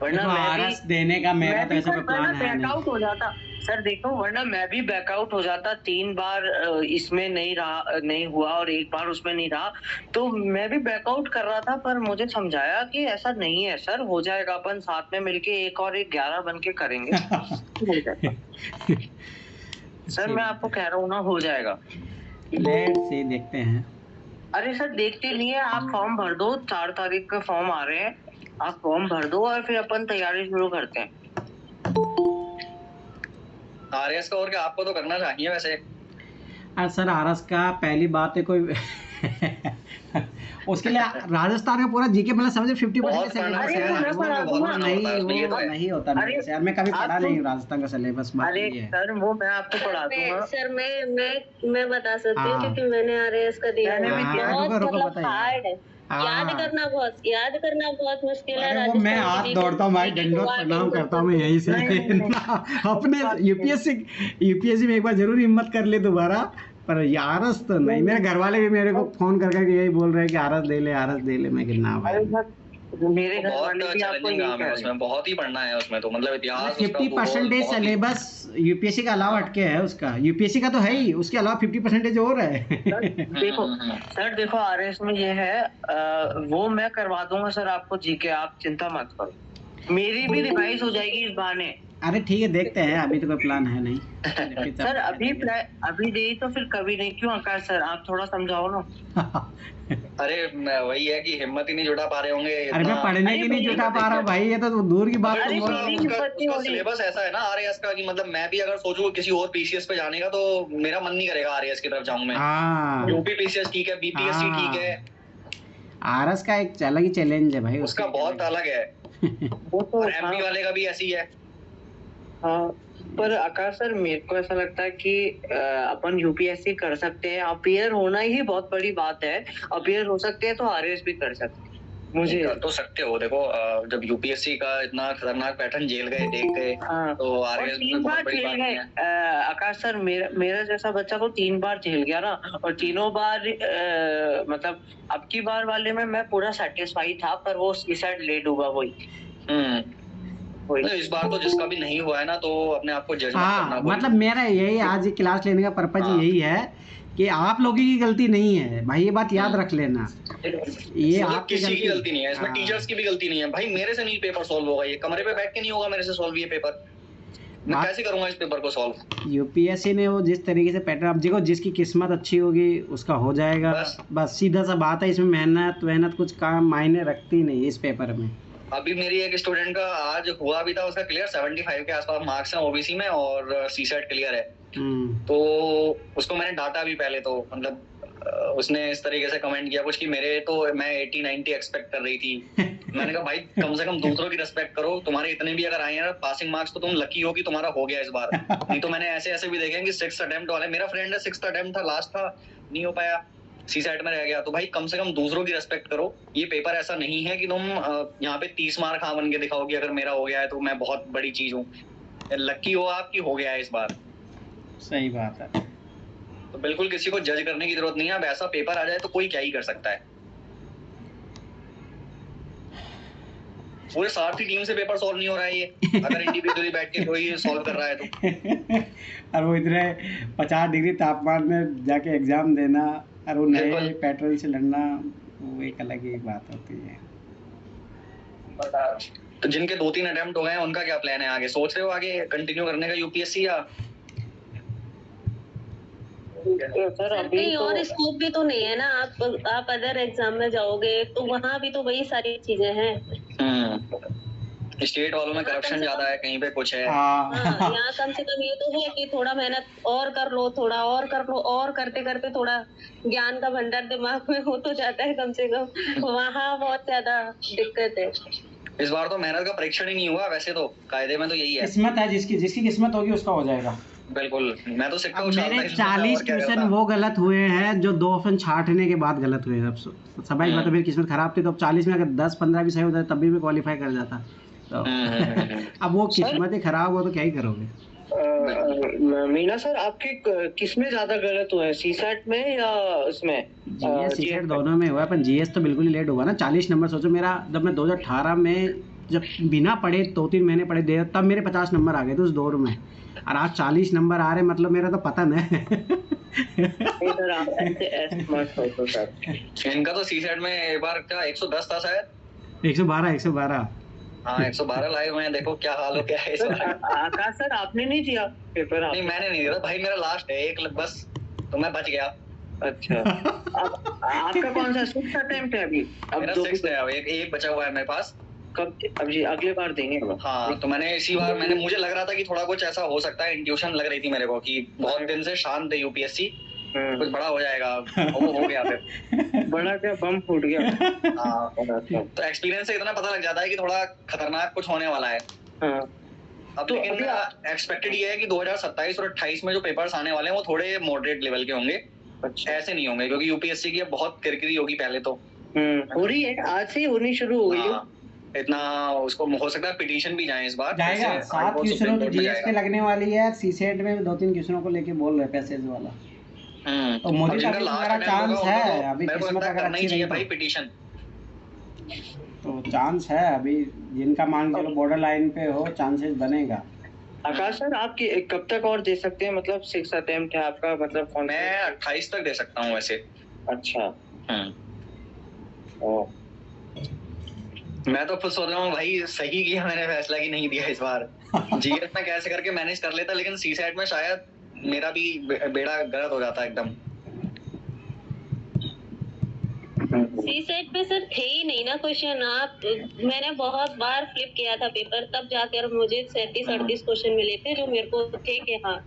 वरना देखो आरएस देने का मेरा तो ऐसा कोई प्लान है नहीं। बैकआउट हो जाता सर, देखो वरना मैं भी बैकआउट हो जाता 3 बार इसमें नहीं रहा, नहीं हुआ और 1 बार उसमें नहीं रहा, तो मैं भी बैकआउट कर रहा था, पर मुझे समझाया कि ऐसा नहीं है सर, हो जाएगा, अपन साथ में मिलके 1 और 1 11 बन के करेंगे। हो जाएगा। सर मैं आपको कह रहा हूँ ना, हो जाएगा। लेट्स सी, देखते हैं। अरे सर देखते नहीं है, आप फॉर्म भर दो, 4 तारीख का फॉर्म आ रहे हैं, आप फॉर्म भर दो और फिर अपन तैयारी शुरू करते हैं। आरएस का और क्या आपको तो करना चाहिए वैसे। अरे सर आरएस का पहली बात है कोई उसके लिए राजस्थान का पूरा जीके मतलब समझे 50% सिलेबस है। नहीं होता मेरे से यार, मैं कभी पढ़ा नहीं हूँ राजस्थान का सिलेबस। अरे सर वो मैं आपको पढ़ा दूंगा सर। मैं बता सकती हूँ क्योंकि मैंने आरएएस का दिया है। बहुत मतलब हार्ड है, याद करना बहुत मुश्किल है। वो मैं हाथ दौड़ता हूँ भाई, दंडोत प्रणाम करता हूँ मैं यहीं से अपने यूपीएससी में एक बार जरूर हिम्मत कर ले दोबारा, पर ये आरएस तो नहीं। मेरे घर वाले भी मेरे को फोन कर करके यही बोल रहे हैं कि आरएस दे ले, मैं कितना भाई मेरे घर वाले भी आपको यही कह रहे हैं। उसमें बहुत ही पढ़ना है उसमें तो, मतलब इतिहास 50% सिलेबस यूपीएससी का अलावा हटके है उसका। यूपीएससी का तो है ही, उसके अलावा 50% और है। देखो सर, देखो आरएस में ये है, वो मैं करवा दूंगा सर आपको जीके, आप चिंता मत करो, मेरी भी रिवाइज हो जाएगी इस बहाने। अरे ठीक है, देखते हैं, अभी तो कोई प्लान है नहीं। सर अभी दे तो फिर कभी नहीं, क्यों आकाश सर आप थोड़ा समझाओ ना। अरे वही है कि हिम्मत ही नहीं जुटा पा रहे होंगे। अरे मैं पढ़ने की नहीं जुटा पा रहा हूँ भाई, ये तो दूर की बात है। उसका सिलेबस ऐसा है ना आरएएस का कि मतलब मैं भी अगर सोचूं किसी और पीसीएस पे जाने का तो मेरा मन नहीं करेगा आरएएस की तरफ जाऊं मैं। यूपी पीसीएस ठीक है, बीपीएससी ठीक है, आरएस का एक अलग ही चैलेंज है भाई, उसका बहुत अलग है। और एमपी वाले का भी ऐसी है। हाँ, पर आकाश सर मेरे को ऐसा लगता है कि अपन यूपीएससी कर सकते हैं, अपीयर होना ही बहुत बड़ी बात है, अपीयर हो सकते हैं तो आरएएस भी कर सकते हैं। मुझे कर तो सकते हो, देखो जब यूपीएससी का इतना खतरनाक पैटर्न झेल गए, देख गए, तो आरएएस में बहुत बड़ी बात नहीं है। आकाश सर मेरा जैसा बच्चा तो 3 बार झेल गया ना, और तीनों बार मतलब अब की बार वाले में मैं पूरा सेटिस्फाई था, पर वो सीसैट लेट हुआ वही। इस बार तो जिसका भी नहीं हुआ है ना, तो अपने आप को जज मत करना। मतलब मेरा यही आज क्लास लेने का पर्पज यही है कि आप लोगों की गलती नहीं है भाई, ये बात याद रख लेना। ये आप किसी की गलती नहीं है इसमें, टीचर्स की भी गलती नहीं है भाई। मेरे से नहीं पेपर सॉल्व होगा, ये कमरे पे बैठ के नहीं होगा मेरे से सॉल्व ये पेपर। मैं कैसे करूंगा इस पेपर को सॉल्व? यूपीएससी ने वो जिस तरीके से पैटर्न, अब देखो जिसकी किस्मत अच्छी होगी उसका हो जाएगा, बस सीधा सा बात है। इसमें मेहनत कुछ काम मायने रखती नहीं इस पेपर में। अभी मेरी एक स्टूडेंट का आज हुआ भी था, उसका क्लियर 75 के आसपास मार्क्स हैं ओबीसी में, और सीसेट क्लियर है। तो उसको मैंने डांटा भी पहले, तो मतलब उसने इस तरीके से कमेंट किया कुछ कि मेरे तो मैं 80-90 एक्सपेक्ट कर रही थी। मैंने कहा भाई कम से कम दूसरों की रिस्पेक्ट करो, तुम्हारे इतने भी अगर आए हैं पासिंग मार्क्स तो तुम लकी हो कि तुम्हारा हो गया इस बार। नहीं तो मैंने ऐसे भी देखे कि 6th अटेम्प्ट वाले, मेरा फ्रेंड है 6th अटेम्प्ट था, लास्ट था, नहीं हो पाया, सीसेट में रह गया। तो भाई कम से कम दूसरों की रिस्पेक्ट करो। ये पेपर ऐसा नहीं है कि तुम यहाँ पे 30 मार्क हाँ बन के दिखाओ कि अगर मेरा हो गया है तो मैं बहुत बड़ी चीज हूँ। लकी हो आपकी हो गया है इस बार। सही बात है। तो बिल्कुल किसी को जज करने की जरूरत नहीं है। अब ऐसा पेपर आ जाए तो कोई क्या ही कर सकता है। पूरे सारथी टीम से पेपर सॉल्व नहीं हो रहा है ये, अगर इंडिविजुअली बैठ के कोई सॉल्व कर रहा है तो। और वो इतने 50 डिग्री तापमान में जाके एग्जाम देना और वो नए पैटर्न से लड़ना, वो एक अलग ही बात होती है। तो जिनके 2-3 अटेम्प्ट हो गए हैं उनका क्या प्लान है आगे? सोच रहे हो आगे कंटिन्यू करने का यूपीएससी या सर कहीं और स्कोप भी तो नहीं है ना? आप अदर एग्जाम में जाओगे तो वहाँ भी तो वही सारी चीजें हैं। स्टेट वालों में करप्शन ज्यादा है, कहीं पे कुछ है। यहाँ कम से कम ये तो है कि थोड़ा मेहनत और कर लो, थोड़ा और कर लो, और करते करते थोड़ा ज्ञान का भंडार दिमाग में हो तो जाता है कम से कम। वहाँ बहुत ज्यादा दिक्कत है। इस बार तो मेहनत का परीक्षण ही नहीं हुआ, वैसे तो कायदे में तो यही है। किस्मत है, जिसकी किस्मत होगी उसका हो जाएगा। बिल्कुल, मैं तो सिक्का मेरे 40 क्वेश्चन वो गलत हुए हैं जो 2 ऑप्शन छांटने के बाद गलत हुए। अब सबाई मतलब मेरी किस्मत खराब थी, तो अब 40 में अगर 10-15 भी सही होता तब भी मैं क्वालिफाई कर जाता। तो अब वो किस्मत ही खराब हो तो क्या ही करोगे। मीना सर आपके किसमें ज्यादा गलत हुआ है, सीसेट में या उसमें? जीएस सीसेट दोनों में हुआ है, पर जीएस तो बिल्कुल ही लेट हुआ ना। 40 नंबर सोचो, मेरा जब मैं 2018 में जब बिना पढ़े 2-3 महीने पढ़े दे तब मेरे 50 नंबर आ गए थे उस दौर में, और आज 40 नंबर आ रहे, मतलब मेरा तो पतन है। सर आप ऐसे मत सोचो सर। इनका तो सीसेट में एक बार क्या 110 था शायद, 112। हाँ 112 लाए हुए हैं, देखो क्या हाल हो गया है इस बार। आकाश सर आपने नहीं दिया पेपर? नहीं मैंने नहीं दिया भाई, मेरा लास्ट है एक बस, तो मैं बच गया। अच्छा अब आपका कौन सा 6th अटेम्प्ट है अभी? अब मेरा 6th है, अब एक बचा हुआ है मेरे पास। कब? अब जी अगले बार देंगे अब। हाँ तो मैंने इसी बार मुझे लग रहा था कि थोड़ा कुछ ऐसा हो सकता है, इंट्यूशन लग रही थी मेरे को कि बहुत दिन से शांत है यूपीएससी, कुछ बड़ा हो जाएगा, और वो हो गया फिर। बड़ा क्या बम फूट गया। हाँ तो एक्सपीरियंस से इतना पता लग जाता है कि थोड़ा खतरनाक कुछ होने वाला है। हाँ। अब तो लेकिन एक्सपेक्टेड ये है कि 2027 और 28 में जो पेपर्स आने वाले हैं वो थोड़े मॉडरेट लेवल के होंगे, ऐसे नहीं होंगे, क्योंकि यूपीएससी की बहुत किरकिरी होगी पहले तो। हो रही है, आज से होनी शुरू हो गई है। इतना उसको हो सकता है पिटीशन भी जाए इस बार, जाएगा। 7 क्वेश्चनों की जीएस के लगने वाली है, सीसेट में 2-3 क्वेश्चनों को लेके बोल रहे हैं पैसेज वाला। तो मुझे अभी मेरा चांस है, अभी किस्मत अगर अच्छी रही भाई पिटीशन तो चांस है अभी, जिनका मान चलो बॉर्डर लाइन पे हो चांसेस बनेगा। आकाश सर आपकी कब तक और दे सकते हैं, मतलब 6th अटेम्प्ट है आपका, मतलब मैं 28 तक दे सकता हूँ वैसे। अच्छा। मैं तो खुद सोच रहा हूँ भाई सही किया मैंने फैसला कि नहीं दिया इस बार। जीएस में कैसे करके मैनेज कर लेता, लेकिन सीसेट में शायद मेरा भी बेड़ा गर्क हो जाता एकदम। सीसेट पे सर थे ही नहीं ना क्वेश्चन, आप मैंने बहुत बार फ्लिप किया था पेपर, तब जाकर मुझे 37-38 क्वेश्चन मिले थे जो मेरे को थे कि हाँ,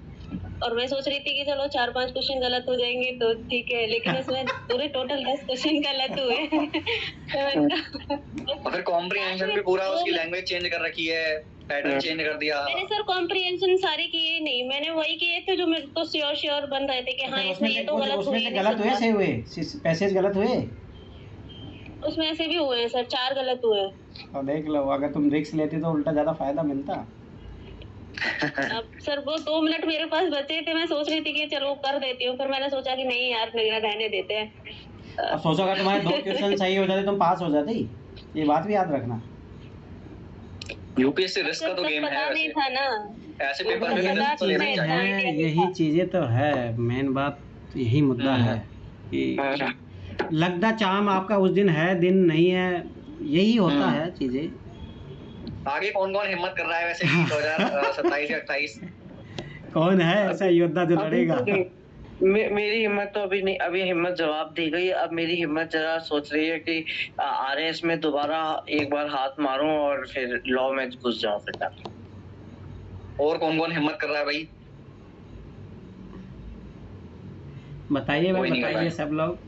और मैं सोच रही थी कि चलो 4-5 क्वेश्चन गलत हो जाएंगे तो ठीक है, लेकिन इसमें पूरे टोटल 10 क्वेश्चन गलत हुए। और फिर कॉम्प्रिहेंशन भी पूरा उसकी लैंग्वेज चेंज कर रखी है, पैटर्न चेंज कर दिया। मैंने सर कॉम्प्रिहेंशन सारे किए नहीं, मैंने वही किए थे जो मेरे को श्योर बन रहे थे कि हाँ इसमें ये तो गलत हुए, सही हुए पैसेज गलत हुए, उसमें ऐसे भी हुए हैं सर, 4 गलत हुए हैं। और देख लो अगर तुम रिस्क लेते तो उल्टा ज्यादा फायदा मिलता। अब सर वो 2 मिनट मेरे पास बचे थे, मैं सोच रही थी कि चलो कर देती हूँ, फिर मैंने सोचा कि नहीं यार रहने देते हैं। अब सोचो अगर तुम्हारे 2 क्वेश्चन सही हो जाते तुम पास हो जाते, ये बात भी याद रखना। यूपीएससी रिस्क का तो गेम है, पता नहीं था ना ऐसे पेपर में रिस्क तो लेना चाहिए। यही चीजें तो है, मेन बात यही मुद्दा है कि लगता चाम आपका उस दिन है दिन नहीं है, यही होता है चीजें। आगे कौन कौन हिम्मत कर रहा है वैसे 2027 या 28? कौन है ऐसा योद्धा जो लड़ेगा? मेरी हिम्मत तो अभी नहीं, अभी हिम्मत जवाब दी गई। अब मेरी हिम्मत जरा सोच रही है कि आरएस में दोबारा एक बार हाथ मारूं और फिर लॉ में घुस जाऊं फिर। और कौन कौन हिम्मत कर रहा है भाई बताइए भाई, बताइए सब लोग।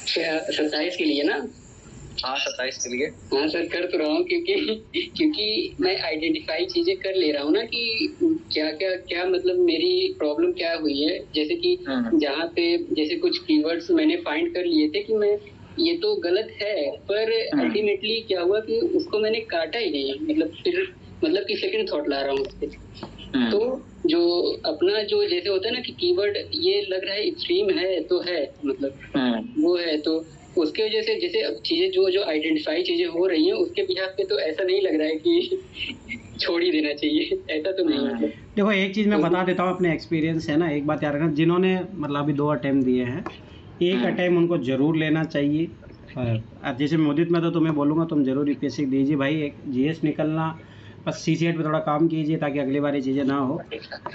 27 के लिए ना? हाँ 27 के लिए। हाँ सर कर तो रहा हूँ, क्योंकि मैं आइडेंटिफाई चीजें कर ले रहा हूँ ना कि क्या मतलब मेरी प्रॉब्लम क्या हुई है। जैसे कि जहाँ पे जैसे कुछ कीवर्ड्स मैंने फाइंड कर लिए थे कि मैं ये तो गलत है, पर अल्टीमेटली क्या हुआ कि उसको मैंने काटा ही नहीं, मतलब कि सेकंड थॉट ला रहा हूँ उस पे। तो जो अपना जो जैसे होता है ना कि कीवर्ड ये लग रहा है एक्सट्रीम है तो है, मतलब वो है, तो उसके वजह से जैसे अब चीजें जो आइडेंटिफाई चीजें हो रही हैं उसके बिहाफ पे तो ऐसा नहीं लग रहा है कि छोड़ ही देना चाहिए, ऐसा तो नहीं है। देखो एक चीज मैं बता देता हूँ, अपने एक्सपीरियंस है ना, एक बात याद रखना, जिन्होंने मतलब अभी 2 अटेम्प्ट दिए हैं, एक अटेम्प्ट उनको जरूर लेना चाहिए। और जैसे मोदित में तो तुम्हें बोलूँगा तुम जरूर यूपीएससी दीजिए भाई, एक जीएस निकलना, बस सीसीएट पे थोड़ा काम कीजिए ताकि अगली बार ये चीजें ना हो।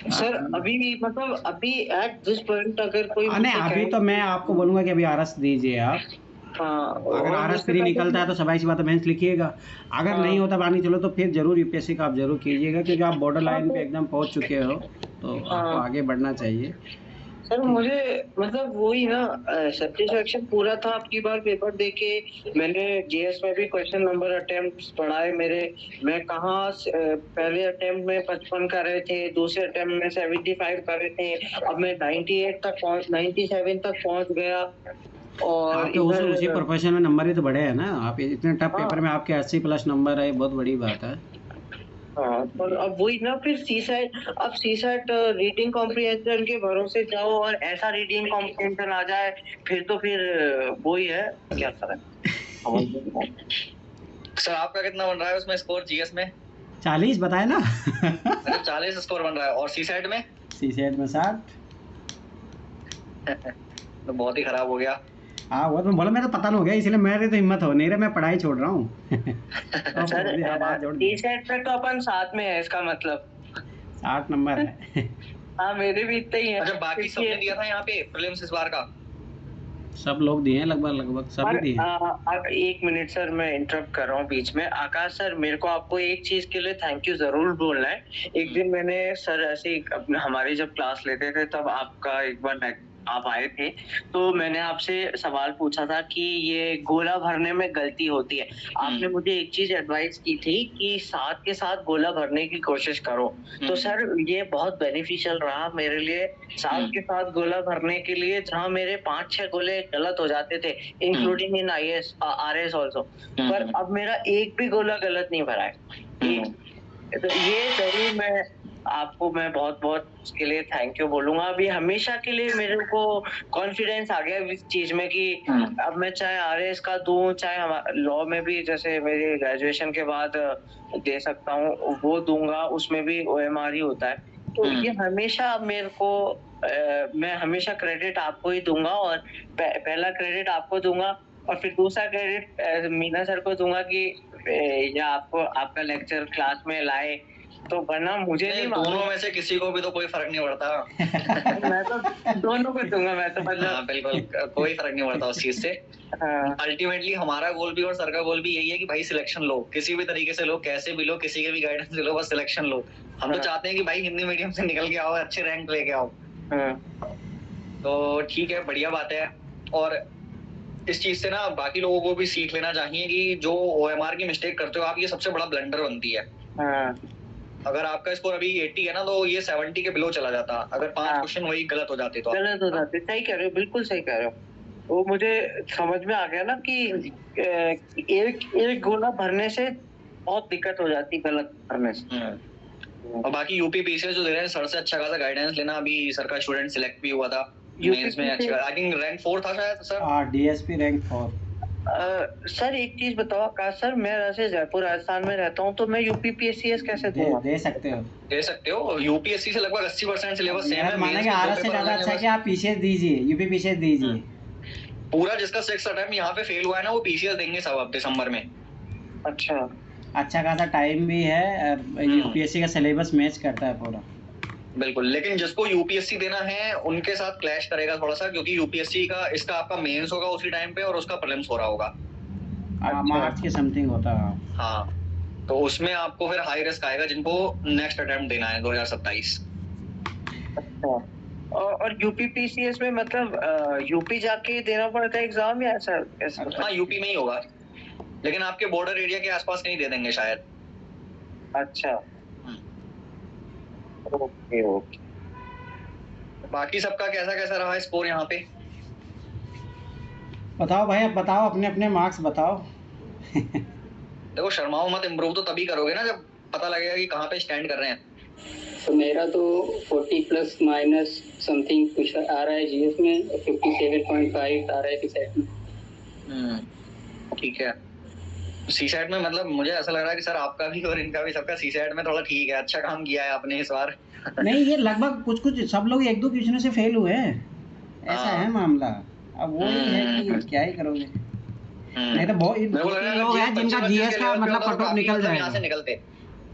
सर अभी मतलब अभी एट दिस पॉइंट अगर कोई नहीं अभी तो मैं आपको बोलूँगा कि अभी आरएस दीजिए आप। हाँ, अगर आरएस 3 निकलता है तो सबाई सी बात है मेंस लिखिएगा, अगर नहीं होता बानी चलो तो फिर जरूर यूपीएससी का आप जरूर कीजिएगा, क्योंकि आप बॉर्डर लाइन पे एकदम पहुंच चुके हो तो आपको आगे बढ़ना चाहिए। सर मुझे मतलब वही ना सेटिस्फेक्शन पूरा था आपकी बार पेपर देके। मैंने जीएस में भी क्वेश्चन नंबर अटेम्प्ट्स पढ़ाए मेरे, मैं कहाँ पहले अटेम्प्ट में 55 कर रहे थे, दूसरे अटेम्प्ट में 75 कर रहे थे, अब मैं 97 तक पहुंच गया। और तो उसी प्रोफेशन में नंबर ही तो बढ़े हैं ना, आप इतने टफ पेपर में आपके 80+ नंबर है, बहुत बड़ी बात है। हाँ, पर अब वही ना फिर सीसेट रीडिंग कॉम्प्रिहेंशन के भरोसे जाओ और ऐसा रीडिंग कॉम्प्रिहेंशन आ जाए फिर तो फिर वही है, क्या करें। सर आपका कितना बन रहा है उसमें स्कोर जीएस में? 40 बताए ना। अरे 40 स्कोर बन रहा है। और सी सेट में? सी सेट में 60। तो बहुत ही खराब हो गया। हाँ वो तो बोला, मेरा तो पतन हो गया, इसलिए मेरे तो हिम्मत हो नहीं रहा, मैं पढ़ाई छोड़ रहा हूँ। सर टी सेट पे तो अपन साथ में है, इसका मतलब 60 नंबर है। हाँ मेरे भी इतने ही है। अच्छा बाकी सबने दिया था यहाँ पे प्रीलिम्स इस बार का? सब लोग दिए हैं, लगभग सभी दिए हैं। 1 मिनट सर, मैं इंटरप्ट कर रहा हूँ बीच में। आकाश सर, मेरे को आपको एक चीज के लिए थैंक यू जरूर बोलना है। एक दिन मैंने सर ऐसे हमारी जब क्लास लेते थे तब आपका एक बार आप आए थे, तो मैंने आपसे सवाल पूछा था कि ये गोला भरने में गलती होती है। आपने मुझे एक चीज एडवाइस की थी कि साथ के साथ गोला भरने की कोशिश करो। तो सर ये बहुत बेनिफिशियल रहा मेरे लिए, साथ के साथ गोला भरने के लिए, जहाँ मेरे 5-6 गोले गलत हो जाते थे, including in IAS RS also, पर अब मेरा एक भी गोला गलत नहीं भरा है। तो ये जरूर मैं आपको मैं बहुत उसके लिए थैंक यू बोलूंगा। अभी हमेशा के लिए मेरे को कॉन्फिडेंस आ गया इस चीज में कि अब मैं चाहे RS का दूं, चाहे लॉ में भी जैसे मेरे ग्रेजुएशन के बाद दे सकता हूँ वो दूंगा, उसमें भी OMR ही होता है। तो ये हमेशा मेरे को मैं हमेशा क्रेडिट आपको ही दूंगा, और पहला क्रेडिट आपको दूंगा, और फिर दूसरा क्रेडिट मीना सर को दूंगा कि या आपको आपका लेक्चर क्लास में लाए, तो वरना मुझे नहीं दोनों में से किसी को भी तो कोई फर्क नहीं पड़ता। मैं तो दोनों को दूंगा, मैं तो मतलब हाँ, बिल्कुल कोई फर्क नहीं पड़ता उस चीज से। अल्टीमेटली हमारा गोल भी और सर का गोल भी यही है कि भाई सिलेक्शन लो, किसी भी तरीके से लो, कैसे भी लो, किसी के भी गाइडेंस से लो, बस सिलेक्शन लो। हम तो चाहते हैं कि भाई हिंदी मीडियम से निकल के आओ, अच्छे रैंक लेके आओ। तो ठीक है, बढ़िया बात है। और इस चीज से ना बाकी लोगों को भी सीख लेना चाहिए कि जो OMR की मिस्टेक करते हो आप, ये सबसे बड़ा ब्लंडर बनती है। अगर आपका स्कोर अभी 80 है ना, तो ये 70 के बिलो चला जाता अगर 5 क्वेश्चन वही गलत हो जाते तो। गलत हो जाते, सही कह रहे हो, बिल्कुल सही कह रहे हो। वो मुझे समझ में आ गया ना कि एक गोला भरने से बहुत दिक्कत हो जाती गलत भरने से। और बाकी यूपी PCS जो दे रहे हैं, सर से अच्छा खासा गाइडेंस लेना। अभी सर का स्टूडेंट सिलेक्ट भी हुआ था मेंस में, अच्छा आई थिंक रैंक 4 था शायद सर। हां DSP रैंक 4। सर एक चीज बताओ आकाश सर, मैं वैसे जयपुर राजस्थान में रहता हूँ, तो मैं यूपी PSCS कैसे दूंगा? दे सकते हो। यूपीएससी से लगभग 80% सिलेबस सेम है। मानेंगे RS से ज्यादा अच्छा है कि आप PCS दीजिए, यूपी PCS दीजिए। पूरा जिसका 6 अटेम्प्ट यहाँ पे फेल हुआ है ना, वो PCS देंगे सब अब दिसंबर में। अच्छा खासा टाइम भी है, यूपीएससी का सिलेबस मैच करता है पूरा। बिल्कुल, लेकिन जिसको यूपीएससी देना है उनके साथ क्लैश करेगा थोड़ा सा, क्योंकि यूपीएससी का इसका आपका मेंस होगा उसी टाइम पे और उसका प्रीलिम्स हो रहा होगा मार्च के समथिंग होता है। हाँ, तो उसमें आपको फिर हाई रिस्क आएगा जिनको नेक्स्ट अटेम्प्ट देना है 2027। और यूपी PCS में मतलब यूपी जाके देना पड़ता है एग्जाम या ऐसा? हाँ यूपी में ही होगा, लेकिन आपके बॉर्डर एरिया के आसपास नहीं दे देंगे शायद। अच्छा, ओके। बाकी सबका कैसा रहा स्कोर यहाँ पे? बताओ भाई, अब बताओ, अपने अपने मार्क्स बताओ। देखो शर्माओ मत, इम्प्रूव तो तभी करोगे ना जब पता लगेगा कि कहाँ पे स्टैंड कर रहे हैं। तो मेरा तो 40 प्लस माइनस समथिंग कुछ आ रहा है जीएस में, 57.5 आ रहा है सीसेट में। ठीक है, सीसेट में मतलब मुझे ऐसा लग रहा है कि सर आपका भी और इनका भी सबका सीसेट में थोड़ा ठीक है, अच्छा काम किया है आपने इस बार। नहीं, ये लगभग कुछ सब लोग 1-2 क्वेश्चन से फेल हुए हैं, ऐसा है मामला। अब वो ही है कि क्या ही करोगे। नहीं तो बहुत लोग हैं जिनका जीएस का मतलब कट ऑफ निकल जाएगा,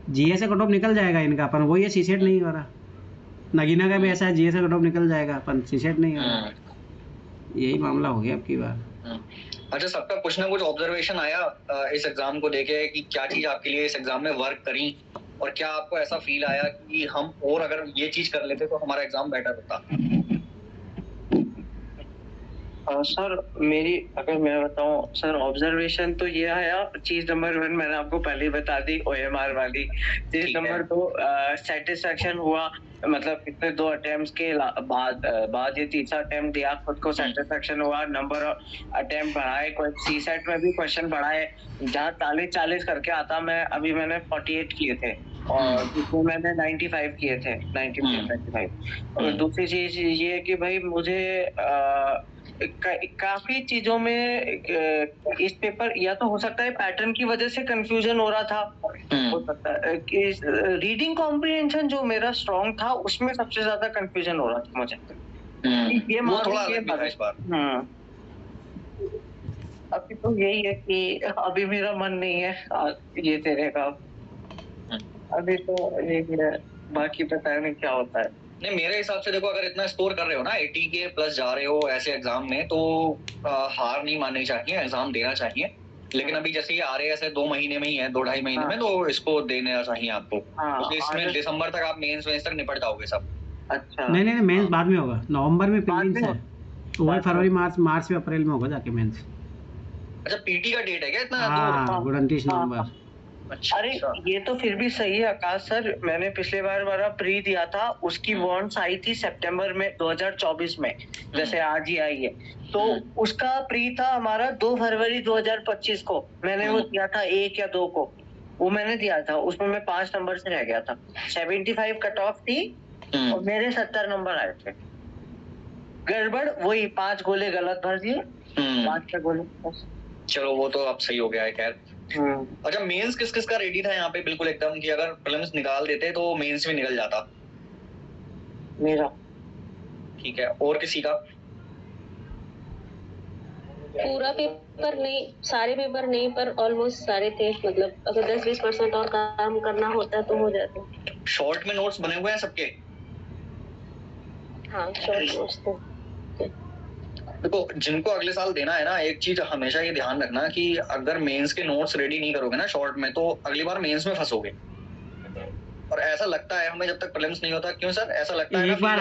जीएस का कट ऑफ निकल जाएगा इनका, पर वो ये सीसेट नहीं हो रहा। नगीना का भी ऐसा है, जीएस का कट ऑफ निकल जाएगा पर सीसेट नहीं हो रहा। यही मामला हो गया अब की बार। अच्छा, सबका कुछ ना कुछ ऑब्जर्वेशन आया इस एग्जाम को देखे कि क्या चीज आपके लिए इस एग्जाम में वर्क करी, और क्या आपको ऐसा फील आया कि हम और अगर ये चीज कर लेते तो हमारा एग्जाम बेटर होता? सर मेरी अगर मैं बताऊं सर, ऑब्जर्वेशन तो ये आया, चीज नंबर 1 मैंने आपको पहले ही बता दी, OMR वाली। चीज नंबर 2 सेटिस्फेक्शन हुआ, मतलब इतने 2 अटेम्प्ट्स के बाद ये तीसरा अटेम्प्ट दिया, खुद को सेटिस्फेक्शन हुआ। नंबर अटेम्प्ट बढ़ाए, कोई सीसेट में भी क्वेश्चन बढ़ाए, जहाँ 40 करके आता मैंने 48 किए थे, और जिसमें मैंने 95 किए थे, 95। और दूसरी चीज ये कि भाई मुझे काफी चीजों में इस पेपर या तो हो सकता है पैटर्न की वजह से कंफ्यूजन हो रहा था, हो सकता है कि रीडिंग कॉम्प्रिहेंशन जो मेरा स्ट्रांग था उसमें सबसे ज्यादा कंफ्यूजन हो रहा था मुझे। ये वो थोड़ा अलग भी था इस बार। अभी तो यही है कि अभी मेरा मन नहीं है ये तेरे का, अभी तो यही है, बाकी पता नहीं क्या होता है। नहीं, मेरे हिसाब से देखो, अगर इतना स्कोर कर रहे हो ना 80 के प्लस जा रहे हो ऐसे एग्जाम में, तो हार नहीं माननी चाहिए, एग्जाम देना चाहिए। लेकिन अभी जैसे ये आ रहे हैं ऐसे 2 महीने में ही है, 2-2.5 महीने में, तो इसको देना चाहिए आपको, क्योंकि इसमें दिसंबर तक आप मेंस तक निपट जाओगे सब। अच्छा, नहीं मेंस बाद में होगा, नवंबर में प्रीलिम्स है, तो वही फरवरी मार्च में अप्रैल में होगा जाके मेंस। अच्छा, पीटी का डेट है क्या इतना दूर? 29 नवंबर। अच्छा, अरे ये तो फिर भी सही है आकाश सर, मैंने पिछले बार मेरा प्री दिया था, उसकी वॉन्ट्स आई थी सितंबर में 2024 में, जैसे आज ही आई है, तो उसका प्री था हमारा 2 फरवरी 2025 को, मैंने वो दिया था 1 या 2 को, वो मैंने दिया था, उसमें मैं 5 नंबर से रह गया था, 75 कट ऑफ थी और मेरे 70 नंबर आए थे। गड़बड़ वही 5 गोले गलत भर दिए, 5 गोले। चलो वो तो अब सही हो गया है खैर। अच्छा, मेंस किस किस का रेडी था यहाँ पे बिल्कुल एकदम कि अगर प्रीलिम्स निकाल देते तो मेंस में निकल जाता? मेरा ठीक है, और किसी का? पूरा पेपर नहीं, सारे पेपर नहीं, पर ऑलमोस्ट सारे थे, मतलब अगर 10-20% और काम करना होता तो हो जाता। शॉर्ट में नोट्स बने हुए हैं सबके? हाँ, शॉर्ट नोट्स थे। देखो, जिनको अगले साल देना है ना, एक चीज हमेशा ये ध्यान रखना कि अगर मेंस के नोट्स रेडी नहीं करोगे ना शॉर्ट में, तो अगली बार मेंस में फंसोगे। और ऐसा लगता है हमें जब तक प्रीलिम्स नहीं होता, क्यों सर ऐसा लगता है? एक बार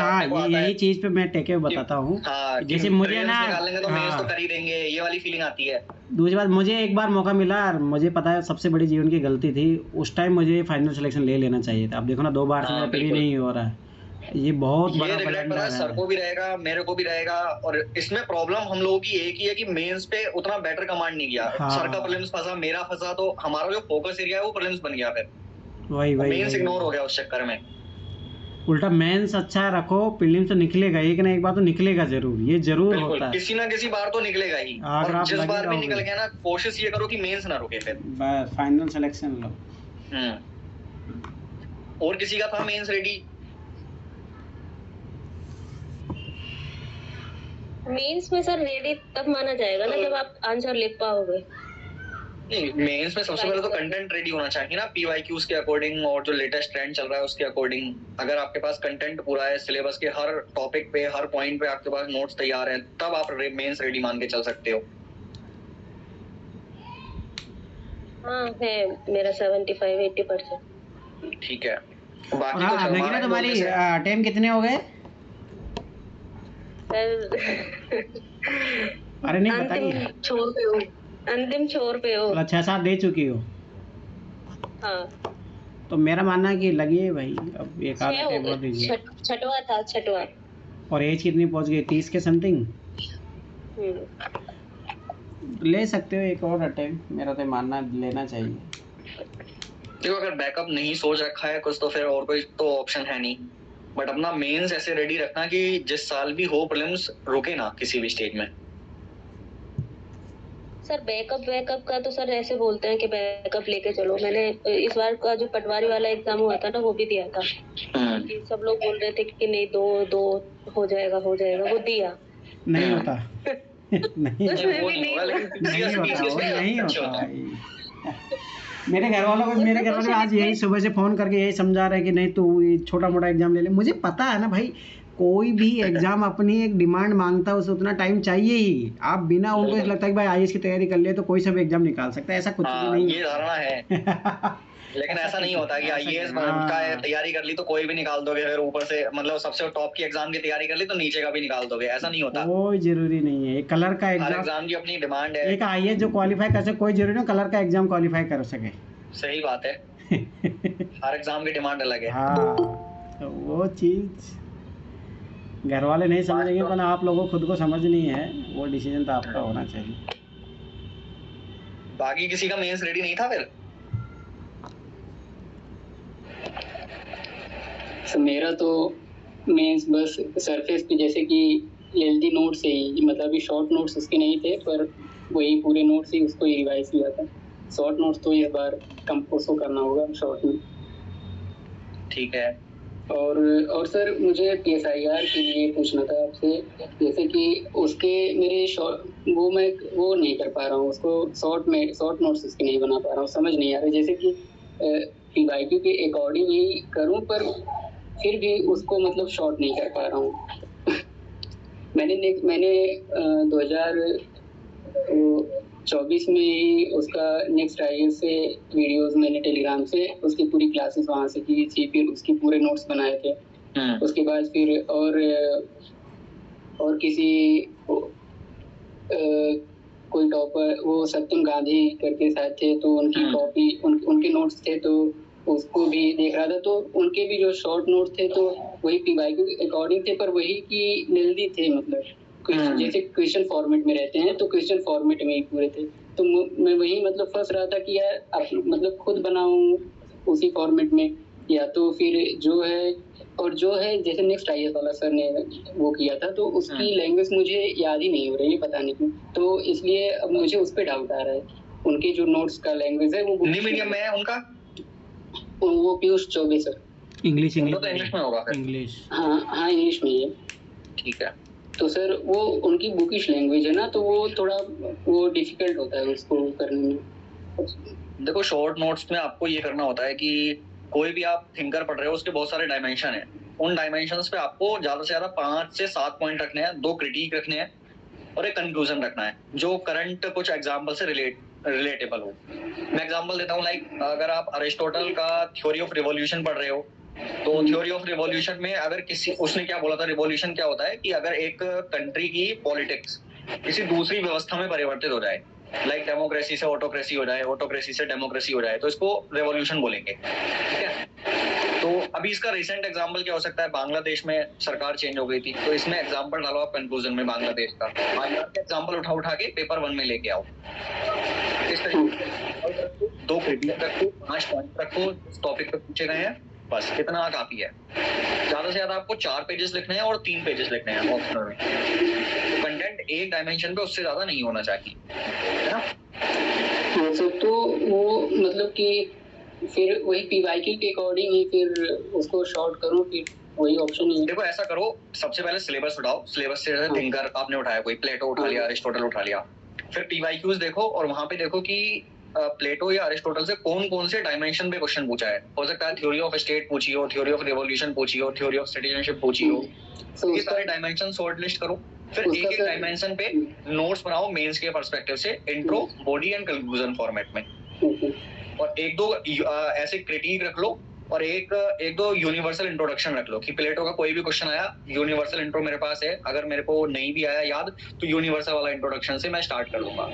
यही चीज पे मैं टेके बताता हूँ, जैसे मुझे ना निकालेंगे तो मेंस तो कर ही देंगे, ये वाली फीलिंग आती है। दूसरी बात, मुझे एक बार मौका मिला और मुझे पता है सबसे बड़ी जीवन की गलती थी, उस टाइम मुझे फाइनल सिलेक्शन ले लेना चाहिए था। अब देखो ना 2 बार से मेरा प्री नहीं हो रहा है, ये बहुत बड़ा रिग्रेट है। सर को भी रहेगा, मेरे को भी रहेगा, और इसमें प्रॉब्लम हम लोगों की एक ही है कि मेंस पे उतना बेटर कमांड नहीं किया। सर का प्रीलिम्स फंसा, मेरा फंसा, तो हमारा जो फोकस एरिया है वो प्रीलिम्स बन गया, फिर वही मेंस इग्नोर हो गया उस चक्कर में। उल्टा मेंस अच्छा रखो, प्रीलिम्स तो निकलेगा, एक ना एक बार तो निकलेगा जरूर, ये जरूर होता है, किसी ना किसी बार तो निकलेगा ही। और जिस बार भी निकल गया ना, कोशिश ये करो कि मेंस ना रुके, फिर बस फाइनल सिलेक्शन लो। और किसी का था मेंस रेडी? मेंस में सर रेडी तब माना जाएगा ना जब आप आंसर लिख पाओगे। नहीं, मेंस में सबसे पहले तो कंटेंट रेडी होना चाहिए ना, पीवाईक्यूज के अकॉर्डिंग और जो लेटेस्ट ट्रेंड चल रहा है उसके अकॉर्डिंग। अगर आपके पास कंटेंट पूरा है, सिलेबस के हर टॉपिक पे, हर पॉइंट पे आपके पास नोट्स तैयार हैं, तब आप मेंस रेडी मान के चल सकते हो। हाँ, है मेरा 75-80%। ठीक है, बाकी तो नगीना तुम्हारी टाइम कितने हो गए? अरे नहीं पता नहीं, अंतिम छोर पे हो। 6-7 दे चुकी हो? हाँ, तो मेरा मानना है कि लगी है भाई, अब एक आध अटेम्प्ट और दीजिए। छठवा। और एज कितनी पहुंच गई? 30 के समथिंग ले सकते हो एक और अटेम्प्ट, मेरा तो मानना लेना चाहिए। देखो, अगर बैकअप नहीं सोच रखा है कुछ, तो फिर और कोई तो ऑप्शन है नहीं, बट अपना मेंस ऐसे रेडी रखना कि जिस साल भी हो प्रीलिम्स रुके ना किसी भी स्टेज में। सर बैकअप का तो सर ऐसे बोलते हैं कि बैकअप लेके चलो। मैंने इस बार का जो पटवारी वाला एग्जाम हुआ था ना, वो भी दिया था। सब लोग बोल रहे थे कि नहीं, दो हो जाएगा, वो दिया नहीं होता। नहीं होता। मेरे घर वालों आज यही सुबह से फोन करके यही समझा रहे हैं कि नहीं तू छोटा मोटा एग्जाम ले ले। मुझे पता है ना भाई, कोई भी एग्जाम अपनी एक डिमांड मांगता है, उसे उतना टाइम चाहिए ही। आप बिना उनको लगता है कि भाई आईएएस की तैयारी कर ले तो कोई सब एग्जाम निकाल सकता है, ऐसा कुछ भी नहीं। ये धारणा है। लेकिन ऐसा नहीं होता कि आईएएस का तैयारी कर ली तो कोई भी निकाल दोगे, फिर ऊपर से मतलब सबसे टॉप की एग्जाम की तैयारी कर ली तो नीचे का भी निकाल दोगे, ऐसा नहीं होता। कोई जरूरी नहीं है, कलर का एग्जाम की अपनी डिमांड है। एक आईएएस जो क्वालिफाई कर सके, कोई जरूरी नहीं कलर का एग्जाम क्वालिफाई कर सके। सही बात है। हर एग्जाम की डिमांड अलग है। हाँ, तो वो चीज घर वाले नहीं समझेंगे, पर आप लोगों को खुद को समझनी है, वो डिसीजन तो आपका होना चाहिए। बाकी किसी का मेंस रेडी नहीं था फिर? मेरा तो मेंस बस सरफेस पे, जैसे कि हेल्दी नोट्स ही, मतलब अभी शॉर्ट नोट्स उसके नहीं थे, पर वही पूरे नोट्स ही उसको ही रिवाइज किया था। शॉर्ट नोट्स तो इस बार उसको करना होगा शॉर्ट में। ठीक है। और सर मुझे PSIR के लिए पूछना था आपसे, जैसे कि उसके मेरे वो मैं वो नहीं कर पा रहा हूँ, उसको शॉर्ट नोट्स उसके नहीं बना पा रहा हूँ, समझ नहीं आ रहा। जैसे कि PYQ के अकॉर्डिंग ही करूँ, पर फिर भी उसको मतलब शॉर्ट नहीं कर पा रहा हूँ। मैंने 2024 में ही उसका नेक्स्ट IELTS से वीडियोस मैंने टेलीग्राम से उसकी पूरी क्लासेस वहाँ से की थी, फिर उसके पूरे नोट्स बनाए थे। उसके बाद फिर और किसी कोई टॉपर, वो सत्यम गांधी करके शायद थे, तो उनकी कॉपी उनके नोट्स थे, तो उसको भी देख रहा था। तो उनके भी जो शॉर्ट नोट थे तो वही PYQ के अकॉर्डिंग थे, पर वही की हेल्दी थे, मतलब जैसे क्वेश्चन फॉर्मेट में रहते हैं तो क्वेश्चन फॉर्मेट में ही पूरे थे। तो मैं वही मतलब फंस रहा था कि यार मतलब खुद बनाऊं उसी फॉर्मेट में, या तो फिर जो है जैसे नेक्स्ट IELTS वाला सर ने वो किया था, तो उसकी लैंग्वेज मुझे याद ही नहीं हो रही है, पता नहीं क्यों। तो इसलिए अब मुझे उस पर डाउट आ रहा है, उनके जो नोट्स का लैंग्वेज है वो मीडियम में है उनका, वो पीयूष चौबे सर। इंग्लिश में होगा। इंग्लिश, हाँ इंग्लिश में ही है। ठीक है। तो सर वो उनकी बुकिश लैंग्वेज है ना, तो वो थोड़ा वो डिफिकल्ट होता है उसको करने में। देखो शॉर्ट नोट्स में आपको ये करना होता है कि कोई भी आप थिंकर पढ़ रहे हो उसके बहुत सारे डायमेंशन हैं, उन डायमेंशंस पे आपको ज्यादा से ज्यादा 5 से 7 पॉइंट रखने हैं, 2 क्रिटिक रखने हैं और एक कंक्लूजन रखना है जो करंट कुछ एग्जाम्पल से रिलेटेबल हो। मैं एग्जाम्पल देता हूँ, लाइक अगर आप अरिस्टोटल का थ्योरी ऑफ रिवॉल्यूशन पढ़ रहे हो, तो थ्योरी ऑफ रिवॉल्यूशन में अगर उसने क्या बोला था, रिवॉल्यूशन क्या होता है कि अगर एक कंट्री की पॉलिटिक्स किसी दूसरी व्यवस्था में परिवर्तित हो जाए, लाइक डेमोक्रेसी से ऑटोक्रेसी हो जाए, ऑटोक्रेसी से डेमोक्रेसी हो जाए, तो इसको रेवोल्यूशन बोलेंगे। ठीक है। तो अभी इसका रिसेंट एग्जांपल क्या हो सकता है, बांग्लादेश में सरकार चेंज हो गई थी, तो इसमें एग्जांपल डालो आप कंक्लूजन में बांग्लादेश का, IR के एग्जांपल उठा के पेपर 1 में लेके आओ। इस तरीके 2 क्रिटिक रखो, 5 पॉइंट रखो टॉपिक पे पूछे गए हैं, बस इतना काफी है। ज्यादा से ज्यादा आपको 4 पेजेस लिखने हैं और 3 पेजेस लिखने हैं ऑप्शनल में। तो कंटेंट एक डायमेंशन पे उससे ज्यादा नहीं होना चाहिए, है ना। तो वो मतलब कि फिर वही PYQ के अकॉर्डिंग ही फिर उसको शॉर्ट करूं, फिर वही ऑप्शन ही है। देखो ऐसा करो, सबसे पहले सिलेबस उठाओ, सिलेबस से थिंकर आपने उठाया, कोई प्लेटो उठा लिया, अरिस्टोटल उठा लिया, फिर PYQs देखो और वहां पे देखो कि प्लेटो या अरिस्टोटल से कौन कौन से डायमेंशन पे क्वेश्चन पूछा है। हो सकता है थ्योरी ऑफ स्टेट पूछी हो, थ्योरी ऑफ रिवॉल्यूशन पूछी हो, थ्योरी ऑफ सिटीजनशिप पूछी हो। तो ये सारे डायमेंशन शॉर्ट लिस्ट करो, फिर एक डायमेंशन पे नोट्स बनाओ मेंस के पर्सपेक्टिव से, intro, body and conclusion format में, और 1-2 ऐसे क्रिटिक रख लो और एक दो यूनिवर्सल इंट्रोडक्शन रख लो कि प्लेटो का कोई भी क्वेश्चन आया, यूनिवर्सल इंट्रो मेरे पास है, अगर मेरे को नहीं भी आया याद तो यूनिवर्सल वाला इंट्रोडक्शन से मैं स्टार्ट कर लूंगा।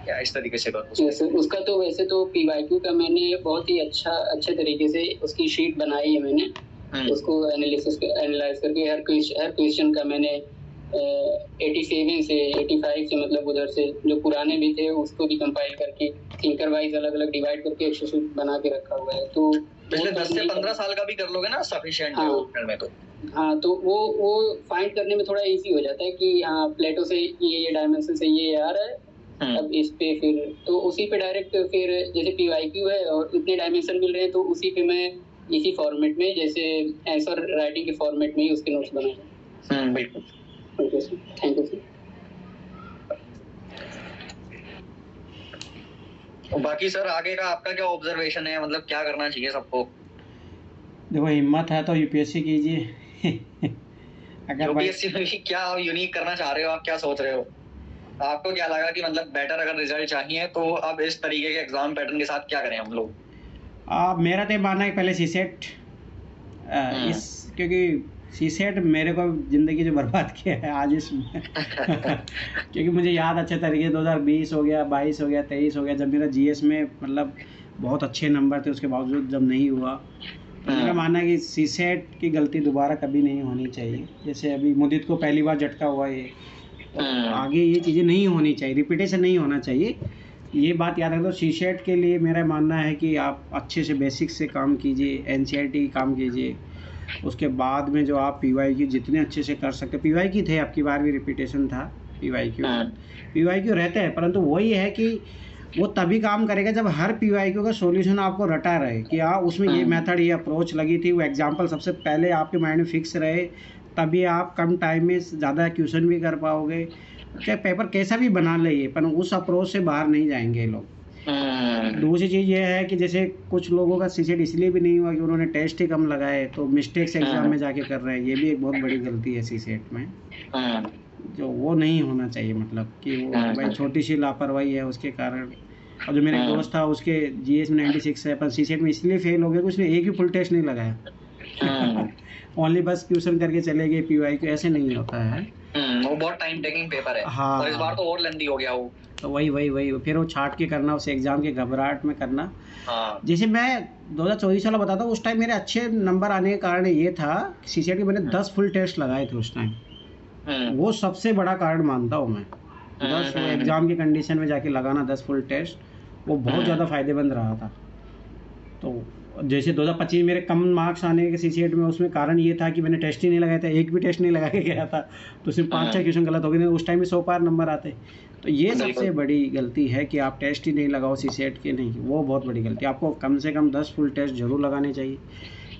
या इस तरीके से करो। उसका तो वैसे तो PYQ का मैंने बहुत ही अच्छे तरीके से उसकी शीट बनाई है मैंने, उसको एनालाइज करके हर क्वेश्चन का मैंने 87 से 85 से मतलब उधर से जो पुराने भी थे उसको भी कंपाइल करके थिंकर वाइज अलग अलग डिवाइड करके एक शीट बना के रखा हुआ है। तो पिछले 10 से 15 साल का भी कर लोगे ना सफिशिएंट में तो हाँ, तो वो फाइंड करने में थोड़ा इजी हो जाता है कि हाँ प्लेटो से ये डायमेंशन से ये आ रहा है, अब इस पे फिर तो उसी पे डायरेक्ट फिर जैसे PYQ है और इतने डायमेंशन मिल रहे हैं तो उसी पे मैं इसी फॉर्मेट में जैसे आंसर राइटिंग के फॉर्मेट में ही उसके नोट्स बनाए। बिल्कुल। Thank you sir. बाकी सर आगे का आपका क्या ऑब्जर्वेशन है, मतलब क्या करना चाहिए सबको? देखो हिम्मत है तो UPSC कीजिए। अगर UPSC में भी क्या यूनिक करना चाह रहे हो आप, क्या सोच रहे हो? आपको क्या लगा कि मतलब बेटर अगर रिजल्ट चाहिए तो अब इस तरीके के एग्जाम पैटर्न के साथ क्या करें हम लोग? मेरा तो मानना है पहले CSET, क्योंकि CSET मेरे को ज़िंदगी जो बर्बाद किया है आज इसमें। क्योंकि मुझे याद अच्छे तरीके 2020 हो गया, 22 हो गया, 23 हो गया, जब मेरा GS में मतलब बहुत अच्छे नंबर थे, उसके बावजूद जब नहीं हुआ, तो मेरा मानना है कि CSET की गलती दोबारा कभी नहीं होनी चाहिए। जैसे अभी मुदित को पहली बार झटका हुआ ये, तो आगे ये चीज़ें नहीं होनी चाहिए, रिपीटेशन नहीं होना चाहिए। ये बात याद रखो। CSET के लिए मेरा मानना है कि आप अच्छे से बेसिक से काम कीजिए, NCERT काम कीजिए, उसके बाद में जो आप PYQ जितने अच्छे से कर सकते, PYQ थे, आपकी बार भी रिपीटेशन था PYQ रहते हैं, परंतु वही है कि वो तभी काम करेगा जब हर PYQ का सॉल्यूशन आपको रटा रहे कि हाँ उसमें ये मेथड, ये अप्रोच लगी थी, वो एग्जांपल सबसे पहले आपके माइंड में फिक्स रहे, तभी आप कम टाइम में ज़्यादा क्वेश्चन भी कर पाओगे। चाहे पेपर कैसा भी बना ले, पर उस अप्रोच से बाहर नहीं जाएंगे लोग। दूसरी चीज़ ये है कि जैसे कुछ लोगों का सीसेट इसलिए भी नहीं हुआ कि उन्होंने टेस्ट ही कम लगाए, तो मिस्टेक्स एग्जाम में जाके कर रहे हैं, ये भी एक बहुत बड़ी गलती है सीसेट में, जो वो नहीं होना चाहिए। मतलब कि वो भाई छोटी सी लापरवाही है उसके कारण। और जो मेरा दोस्त था उसके GS में 96 है, पर सीसेट में इसलिए फेल हो गया कि उसने एक भी फुल टेस्ट नहीं लगाया ओनली बस क्वेश्चन करके चले गए PYQ, ऐसे नहीं होता है। वो बहुत टाइम टेकिंग पेपर है। हाँ, और इस बार तो और लेंथी हो गया वो। तो वही फिर वो छाट के करना, उस एग्जाम के घबराहट में करना। हाँ। जैसे मैं 2024 वाला बताता हूँ, उस टाइम मेरे अच्छे नंबर आने के कारण ये था सीसेट के मैंने 10 फुल टेस्ट लगाए थे उस टाइम, वो सबसे बड़ा कारण मानता हूँ मैं। 10 एग्जाम की कंडीशन में जाके लगाना 10 फुल टेस्ट, वो बहुत ज़्यादा फायदेमंद रहा था। तो जैसे 2025 मेरे कम मार्क्स आने के सीसेट में, उसमें कारण ये था कि मैंने टेस्ट ही नहीं लगाया था, एक भी टेस्ट नहीं लगा के गया था, तो सिर्फ 5-6 क्वेश्चन गलत हो गए थे। उस टाइम में 100 पार नंबर आते। तो ये सबसे बड़ी गलती है कि आप टेस्ट ही नहीं लगाओ सीसेट के, नहीं, वो बहुत बड़ी गलती है। आपको कम से कम 10 फुल टेस्ट जरूर लगाने चाहिए,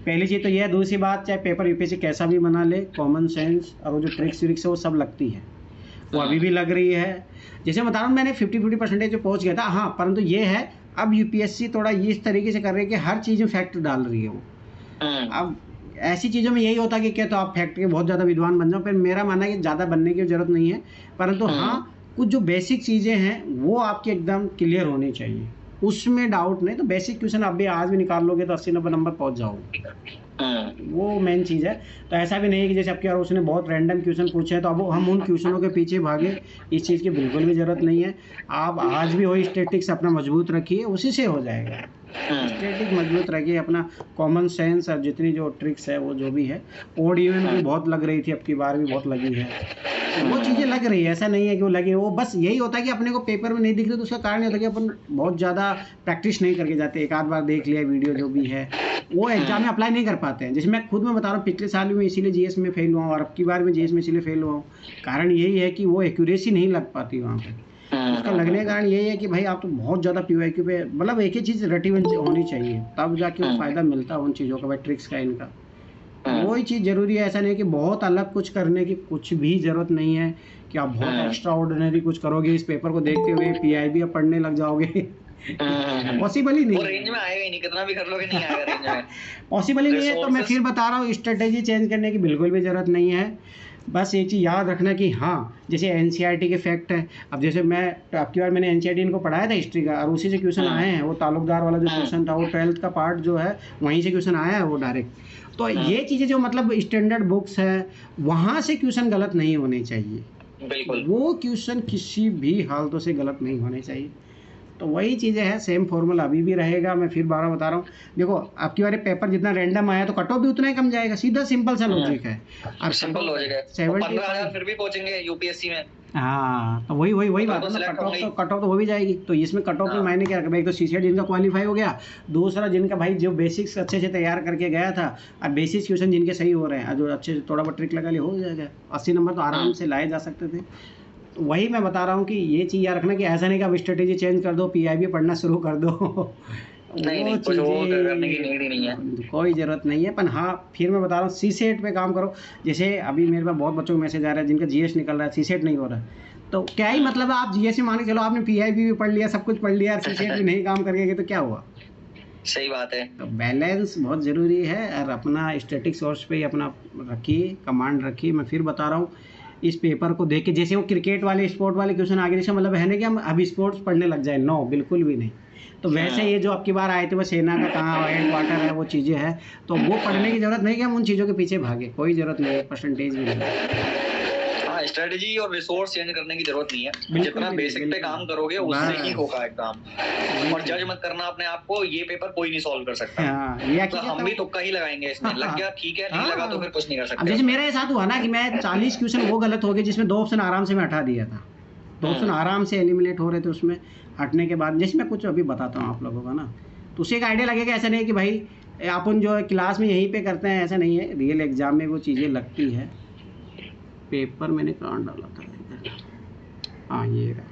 पहली चीज़ तो ये है। दूसरी बात, चाहे पेपर UPSC कैसा भी बना ले, कॉमन सेंस और वो जो ट्रिक्स व्रिक्स है वो सब लगती है, वो अभी भी लग रही है। जैसे बता रहा हूँ, मैंने 50% जो पहुँच गया था। हाँ, परंतु ये है अब UPSC थोड़ा ये इस तरीके से कर रही है कि हर चीज़ में फैक्ट डाल रही है वो। अब ऐसी चीज़ों में यही होता है कि क्या तो आप फैक्ट के बहुत ज़्यादा विद्वान बन जाओ, पर मेरा मानना है कि ज़्यादा बनने की ज़रूरत नहीं है, परंतु हाँ कुछ जो बेसिक चीज़ें हैं वो आपकी एकदम क्लियर होनी चाहिए, उसमें डाउट नहीं। तो बेसिक क्वेश्चन आप भी आज भी निकाल लोगे तो 80-90 नंबर पहुंच जाओगे, वो मेन चीज़ है। तो ऐसा भी नहीं है कि जैसे आपके और उसने बहुत रैंडम क्वेश्चन पूछे हैं तो अब हम उन क्वेश्चनों के पीछे भागे, इस चीज़ की बिल्कुल भी ज़रूरत नहीं है। आप आज भी वही स्टैटिक्स अपना मजबूत रखिए, उसी से हो जाएगा। स्टैटिक मजबूत रखिए, अपना कॉमन सेंस और जितनी जो ट्रिक्स है वो जो भी है। ओड इवन भी बहुत लग रही थी, अब की बार भी बहुत लगी है, वो चीज़ें लग रही है, ऐसा नहीं है कि वो लगे। वो बस यही होता है कि अपने को पेपर में नहीं दिख रही, तो उसका कारण ये होता है कि अपन बहुत ज़्यादा प्रैक्टिस नहीं करके जाते। एक आध बार देख लिया वीडियो जो भी है, वो एग्जाम में अप्लाई नहीं कर पाते हैं। जैसे मैं खुद में बता रहा हूँ, पिछले साल भी मैं इसीलिए GS में फेल हुआ हूँ और अब की बार में GS में इसीलिए फेल हुआ हूँ। कारण यही है कि वो एक्यूरेसी नहीं लग पाती वहाँ पे। उसका लगने का कारण यही है कि भाई आप तो बहुत ज़्यादा PYQ पे, मतलब एक ही चीज़ रटी होनी चाहिए, तब जाके वो फ़ायदा मिलता है उन चीज़ों का, भाई ट्रिक्स का, इनका वही चीज़ ज़रूरी है। ऐसा नहीं कि बहुत अलग कुछ करने की कुछ भी ज़रूरत नहीं है कि आप बहुत एक्स्ट्रा ऑर्डिनरी कुछ करोगे इस पेपर को देखते हुए, PIB अब पढ़ने लग जाओगे। पॉसिबल ही नहीं, वो रेंज में आएगा ही नहीं, कितना भी कर लोगे नहीं आएगा रेंज में, पॉसिबल ही नहीं है। तो मैं फिर बता रहा हूँ, स्ट्रेटेजी चेंज करने की बिल्कुल भी ज़रूरत नहीं है। बस एक चीज़ याद रखना कि हाँ, जैसे NCERT के फैक्ट है। अब जैसे मैं आपकी बार मैंने NCERT इनको पढ़ाया था हिस्ट्री का, और उसी से क्वेश्चन आए हैं। वो ताल्लुकदार वाला जो क्वेश्चन था, वो 12th का पार्ट जो है वहीं से क्वेश्चन आया है वो डायरेक्ट। तो ये चीज़ें जो मतलब स्टैंडर्ड बुक्स है, वहाँ से क्वेश्चन गलत नहीं होने चाहिए, बिल्कुल वो क्वेश्चन किसी भी हालतों से गलत नहीं होने चाहिए। तो वही चीज़ें हैं, सेम फॉर्मूला अभी भी रहेगा। मैं फिर 12 बता रहा हूँ, देखो आपकी बारे पेपर जितना रैंडम आया तो कट ऑफ भी उतना ही कम जाएगा, सीधा सिंपल सा लॉजिक है। अब सिंपल लॉजिक है, 15,000 फिर भी पहुंचेंगे UPSC में। हाँ, तो वही बात है ना, कट ऑफ तो हो भी जाएगी। तो इसमें कट ऑफ में मायने क्या रखा, एक तो CCET जिनका क्वालिफाई हो गया, दूसरा जिनका भाई जो बेसिक्स अच्छे से तैयार करके गया था, और बेसिक्स क्वेश्चन जिनके सही हो रहे हैं, जो अच्छे से थोड़ा बहुत ट्रिक लगा लिया, हो जाएगा। 80 नंबर तो आराम से लाए जा सकते थे। तो वही मैं बता रहा हूँ कि ये चीज़ याद रखना कि ऐसा नहीं कि आप स्ट्रेटेजी चेंज कर दो, PIB पढ़ना शुरू कर दो। नहीं, कुछ वो करने की नीड ही नहीं है, कोई ज़रूरत नहीं है। पर हाँ, फिर मैं बता रहा हूँ CSET पे काम करो। जैसे अभी मेरे पास बहुत बच्चों को मैसेज आ रहा है जिनका GS निकल रहा है, CSET नहीं हो रहा है, तो क्या ही मतलब है। आप GS में मान के चलो, आपने PIB भी पढ़ लिया, सब कुछ पढ़ लिया, CSET भी नहीं काम करके गए तो क्या हुआ। सही बात है। तो बैलेंस बहुत ज़रूरी है, और अपना स्टैटिक सोर्स पे ही अपना रखिए, कमांड रखिए। मैं फिर बता रहा हूँ, इस पेपर को देख के, जैसे वो क्रिकेट वाले, स्पोर्ट वाले क्वेश्चन आगे, इसका मतलब है ना कि हम अभी स्पोर्ट्स पढ़ने लग जाए, नो, बिल्कुल भी नहीं। तो वैसे ये जो आपकी बार आए थे वो सेना का कहाँ हेड क्वार्टर है, वो चीज़ें हैं, तो वो पढ़ने की ज़रूरत नहीं कि हम उन चीज़ों के पीछे भागे, कोई ज़रूरत नहीं है, परसेंटेज भी नहीं। हाँ, स्ट्रेटजी और रिसोर्स चेंज करने की जरूरत नहीं है, जितना बेसिक पे काम करोगे उससे ही होगा एग्जाम। और जज मत करना अपने आप को, ये पेपर कोई नहीं सॉल्व कर सकता। तो हम भी तुक्का ही लगाएंगे इसमें, लग गया ठीक है, नहीं लगा तो फिर कुछ नहीं कर सकते। जैसे मेरे साथ हुआ ना कि मैं 40 क्वेश्चन वो गलत हो गए जिसमें 2 ऑप्शन आराम से मैं हटा दिया था, 2 ऑप्शन आराम से एलिमिनेट हो रहे थे उसमें। हटने के बाद जैसे मैं कुछ अभी बताता हूँ आप लोगों का ना, तो उसे एक आइडिया लगेगा। ऐसा नहीं कि भाई अपन जो है क्लास में यहीं पे करते हैं, ऐसा नहीं है, रियल एग्जाम में वो चीज़ें लगती है। पेपर मैंने कहाँ डाला था, हाँ ये रहा।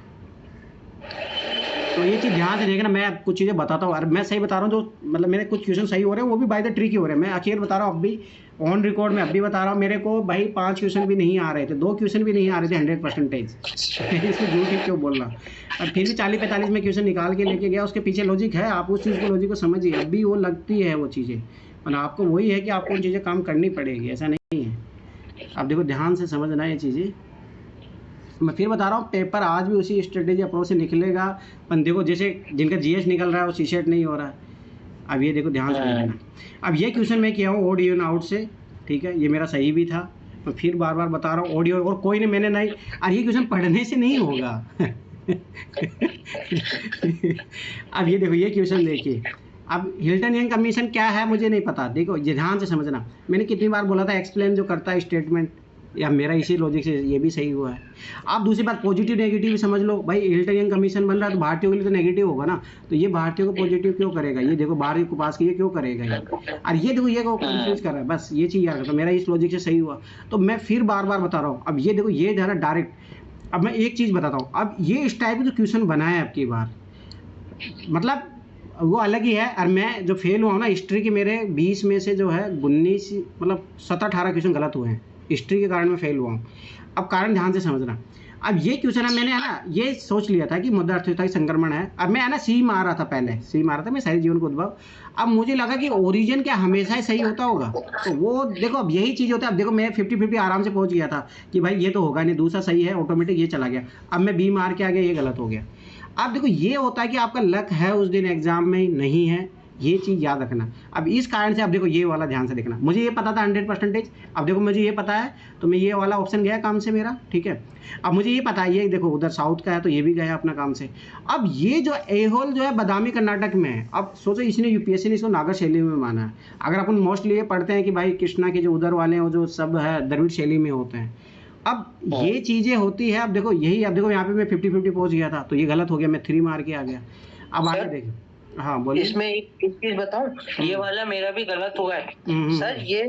तो ये चीज़ ध्यान से देखना, मैं कुछ चीज़ें बताता हूँ, और मैं सही बता रहा हूँ, जो मतलब मेरे कुछ क्वेश्चन सही हो रहे हैं वो भी बाय द ट्रिक ही हो रहे हैं। मैं अकेले बता रहा हूँ, अब भी ऑन रिकॉर्ड में अब भी बता रहा हूँ, मेरे को भाई 5 क्वेश्चन भी नहीं आ रहे थे, 2 क्वेश्चन भी नहीं आ रहे थे 100%। इसमें झूठ ही क्यों बोलना, और फिर भी 40-45 में क्वेश्चन निकाल के लेके गया। उसके पीछे लॉजिक है, आप उस चीज़ को लॉजिक को समझिए। अब भी वो लगती है वो चीज़ें, और आपको वही है कि आपको उन चीज़ें काम करनी पड़ेगी, ऐसा नहीं है। अब देखो ध्यान से समझना ये चीज़ें, मैं फिर बता रहा हूँ, पेपर आज भी उसी स्ट्रेटेजी अप्रोच से निकलेगा। पर देखो जैसे जिनका जीएस निकल रहा है वो सीसेट नहीं हो रहा है। अब ये देखो ध्यान से देखना, अब ये क्वेश्चन मैं किया हूँ ओड इवन आउट से, ठीक है, ये मेरा सही भी था। मैं फिर बार बार बता रहा हूँ ओड इवन, और कोई नहीं, मैंने नहीं, और ये क्वेश्चन पढ़ने से नहीं होगा। अब ये देखो ये क्वेश्चन देखिए, अब हिल्टन यंग कमीशन क्या है मुझे नहीं पता, देखो ये ध्यान से समझना। मैंने कितनी बार बोला था एक्सप्लेन जो करता है स्टेटमेंट, या मेरा इसी लॉजिक से ये भी सही हुआ है। आप दूसरी बात पॉजिटिव नेगेटिव भी समझ लो, भाई हिल्टन यंग कमीशन बन रहा है तो भारतीयों के लिए तो नेगेटिव होगा ना, तो ये भारतीयों को पॉजिटिव क्यों करेगा, ये देखो बाहर को पास किए क्यों करेगा ये, और ये देखो ये को कंफ्यूज कर रहा है, बस ये चीज़ याद रखो, मेरा इस लॉजिक से सही हुआ। तो मैं फिर बार बार बता रहा हूँ, अब ये देखो ये ज़्यादा डायरेक्ट। अब मैं एक चीज़ बताता हूँ, अब ये इस टाइप के जो क्वेश्चन बनाए है आपकी बार, मतलब वो अलग ही है। और मैं जो फेल हुआ हूँ ना हिस्ट्री के, मेरे 20 में से जो है 19 मतलब 17-18 क्वेश्चन गलत हुए हैं, हिस्ट्री के कारण मैं फेल हुआ हूँ। अब कारण ध्यान से समझना, अब ये क्वेश्चन है, मैंने है ना ये सोच लिया था कि मुद्रा अर्थव्यवस्था की संक्रमण है। अब मैं है ना सी मारा था, पहले सी मारा था मैं, सारी जीवन का उद्भव। अब मुझे लगा कि ओरिजिन क्या हमेशा ही सही होता होगा, तो वो देखो अब यही चीज़ होता है। अब देखो मैं 50-50 आराम से पहुँच गया था कि भाई ये तो होगा नहीं, दूसरा सही है, ऑटोमेटिक ये चला गया। अब मैं बी मार के आ गया, ये गलत हो गया। अब देखो ये होता है कि आपका लक है उस दिन एग्जाम में नहीं है, ये चीज़ याद रखना। अब इस कारण से अब देखो ये वाला ध्यान से देखना, मुझे ये पता था 100%, अब देखो मुझे ये पता है तो मैं ये वाला ऑप्शन गया काम से मेरा, ठीक है। अब मुझे ये पता है ये देखो उधर साउथ का है तो ये भी गया अपना काम से। अब ये जो एहोल जो है बादामी कर्नाटक में है, अब सोचो इसने यूपीएससी ने इसको नागर शैली में माना है। अगर अपन मोस्टली ये पढ़ते हैं कि भाई कृष्णा के जो उधर वाले हैं वो जो सब है द्रविड़ शैली में होते हैं। अब ये चीज़ें होती है। अब देखो यही, अब देखो यहाँ पे मैं 50-50 पहुँच गया था तो ये गलत हो गया, मैं 3 मार के आ गया। अब आगे देखो, हाँ बोलिए। इसमें एक चीज बताऊं, ये वाला मेरा भी गलत हुआ है सर। ये